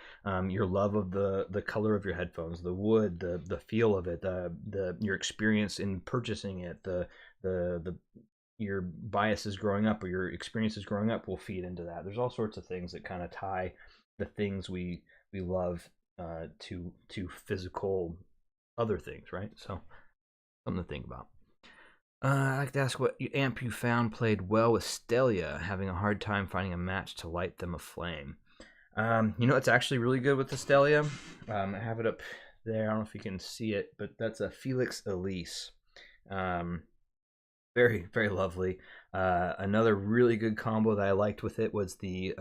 Your love of the color of your headphones, the wood, the feel of it, your experience in purchasing it, the your biases growing up or your experiences growing up will feed into that. There's all sorts of things that kind of tie the things we love to physical other things, right? So something to think about. I'd like to ask what amp you found played well with Stelia, having a hard time finding a match to light them aflame. It's actually really good with the Stelia. I have it up there. I don't know if you can see it, but that's a Felix Elise. Very, very lovely. Another really good combo that I liked with it was the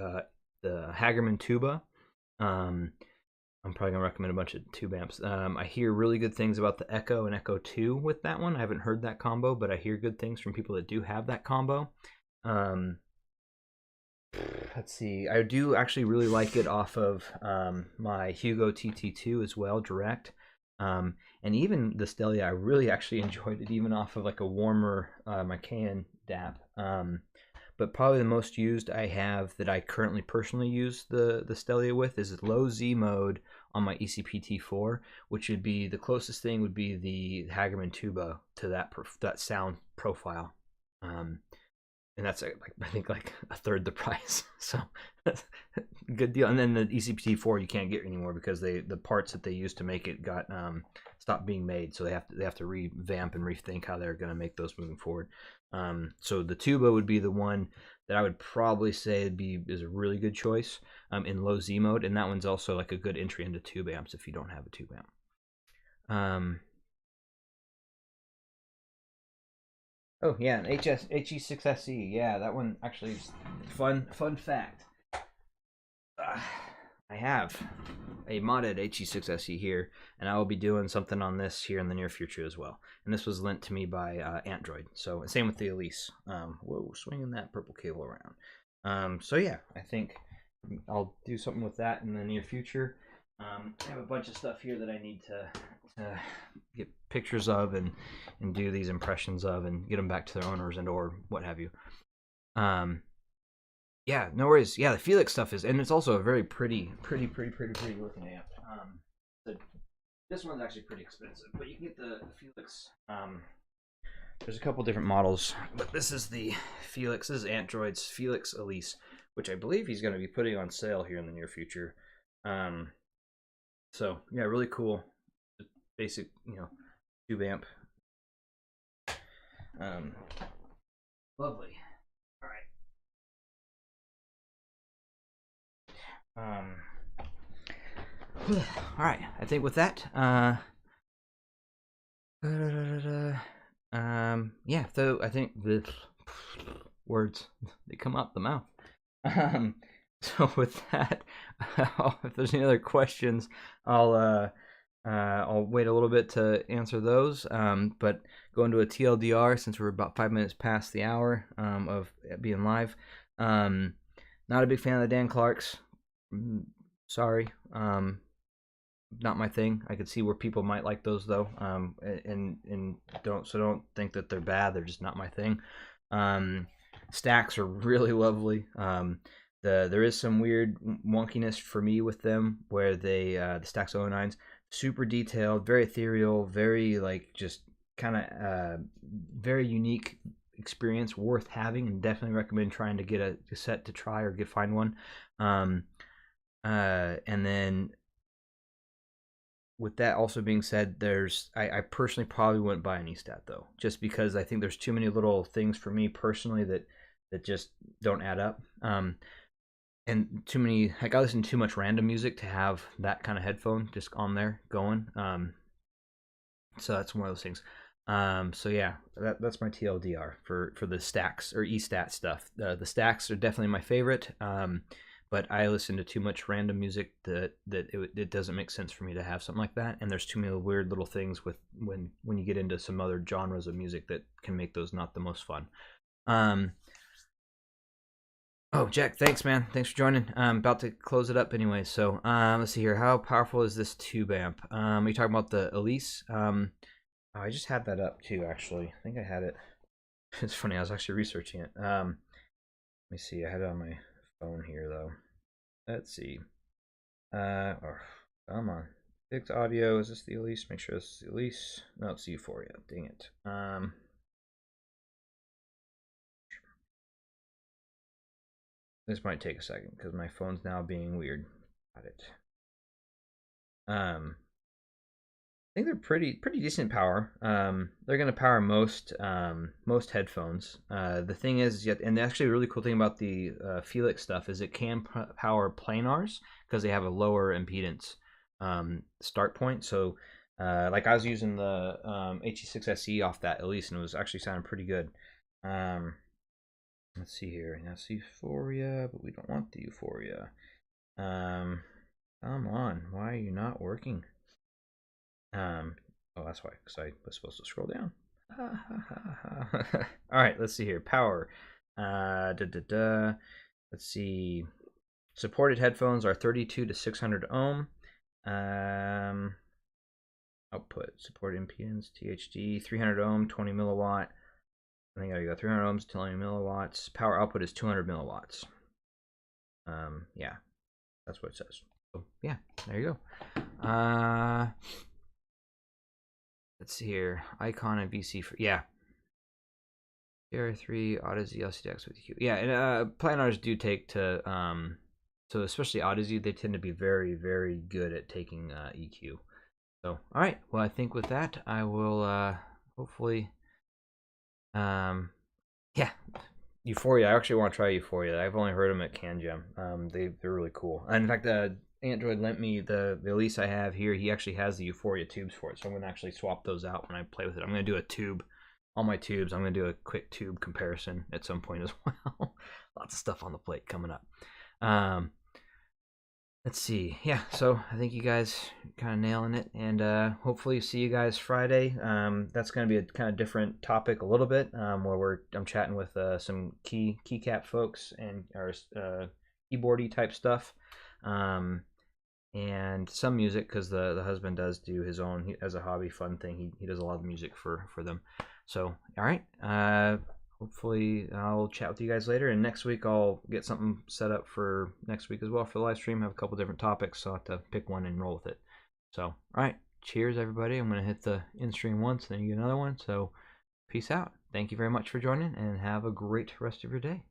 Hagerman tuba. I'm probably gonna recommend a bunch of tube amps. I hear really good things about the Echo and Echo 2 with that one. I haven't heard that combo, but I hear good things from people that do have that combo. Let's see. I do actually really like it off of my Hugo TT2 as well, direct. And even the Stelia, I really actually enjoyed it even off of like a warmer Macan DAP. But probably the most used I have that I currently personally use the Stelia with is low Z mode on my ECP-T4, which would be the closest thing would be the Hagerman tuba to that sound profile. And that's I think like a third the price, so good deal. And then the ECP-T4 you can't get anymore because the parts that they used to make it got stopped being made, so they have to revamp and rethink how they're going to make those moving forward. So the tuba would be the one that I would probably say is a really good choice in low Z mode, and that one's also like a good entry into tube amps if you don't have a tube amp. Oh yeah, an HE6SE. Yeah, that one actually is fun fact. I have a modded HE6SE here, and I will be doing something on this here in the near future as well. And this was lent to me by Android. So same with the Elise. Whoa, swinging that purple cable around. So yeah, I think I'll do something with that in the near future. I have a bunch of stuff here that I need to get pictures of and do these impressions of and get them back to their owners and or what have you. Yeah, no worries. Yeah, the Felix stuff is, and it's also a very pretty looking amp. This one's actually pretty expensive, but you can get the Felix. There's a couple different models, but this is the Felix. This is Android's Felix Elise, which I believe he's going to be putting on sale here in the near future. So yeah, really cool, basic, tube amp. Lovely. All right. All right, I think with that, yeah. So I think the words, they come out the mouth. So with that, if there's any other questions, I'll wait a little bit to answer those. But going to a TLDR, since we're about 5 minutes past the hour of being live. Not a big fan of the Dan Clarks. Sorry. Not my thing. I could see where people might like those though. And don't think that they're bad. They're just not my thing. Stax are really lovely. There is some weird wonkiness for me with them, where they the Stax 09s, super detailed, very ethereal, very like just kind of very unique experience, worth having, and definitely recommend trying to get a set to try or find one. And then with that also being said, I personally probably wouldn't buy an Estat though, just because I think there's too many little things for me personally that just don't add up. And too many, like, I listen to too much random music to have that kind of headphone just on there going. So that's one of those things. So yeah, that's my TLDR for the Stax or Estat stuff. The Stax are definitely my favorite. But I listen to too much random music that it doesn't make sense for me to have something like that. And there's too many weird little things with when you get into some other genres of music that can make those not the most fun. Oh, Jack, thanks, man. Thanks for joining. I'm about to close it up anyway. So let's see here. How powerful is this tube amp? Are you talking about the Elise? Oh, I just had that up too, actually. I think I had it. It's funny. I was actually researching it. Let me see. I had it on my phone here, though. Let's see. Oh, come on. Fixed audio. Is this the Elise? Make sure this is the Elise. No, it's Euphoria. Dang it. This might take a second because my phone's now being weird. Got it. I think they're pretty decent power. They're gonna power most headphones. The thing is, and actually, a really cool thing about the Felix stuff is it can power planars because they have a lower impedance start point. So, like I was using the HE6SE off that at least, and it was actually sounding pretty good. Let's see here. That's Euphoria, but we don't want the Euphoria. Come on, why are you not working? Oh, that's why, because I was supposed to scroll down. All right, let's see here. Power. Let's see. Supported headphones are 32 to 600 ohm. Output. Supported impedance, THD, 300 ohm, 20 milliwatt. I think I got 300 ohms, 20 milliwatts. Power output is 200 milliwatts. Yeah, that's what it says. So, yeah, there you go. Let's see here. Icon and VC for, yeah. TR3, Odyssey, LCDX with EQ. Yeah, and planars do take to, so especially Odyssey, they tend to be very, very good at taking EQ. So, all right. Well, I think with that, I will hopefully, yeah, Euphoria. I actually want to try Euphoria. I've only heard them at CanJam. They're really cool. And in fact, Android lent me the Elise I have here. He actually has the Euphoria tubes for it, so I'm gonna actually swap those out when I play with it. I'm gonna do a tube, all my tubes. I'm gonna do a quick tube comparison at some point as well. Lots of stuff on the plate coming up. Let's see. Yeah, so I think you guys kind of nailing it, and hopefully see you guys Friday. That's going to be a kind of different topic a little bit, where I'm chatting with some keycap folks and our keyboardy type stuff, and some music, because the husband does do his own as a hobby fun thing. He does a lot of music for them. So all right. Hopefully I'll chat with you guys later, and next week I'll get something set up for next week as well for the live stream. I have a couple different topics, so I'll have to pick one and roll with it. So, all right, cheers everybody. I'm going to hit the in stream once, then you get another one. So, peace out. Thank you very much for joining, and have a great rest of your day.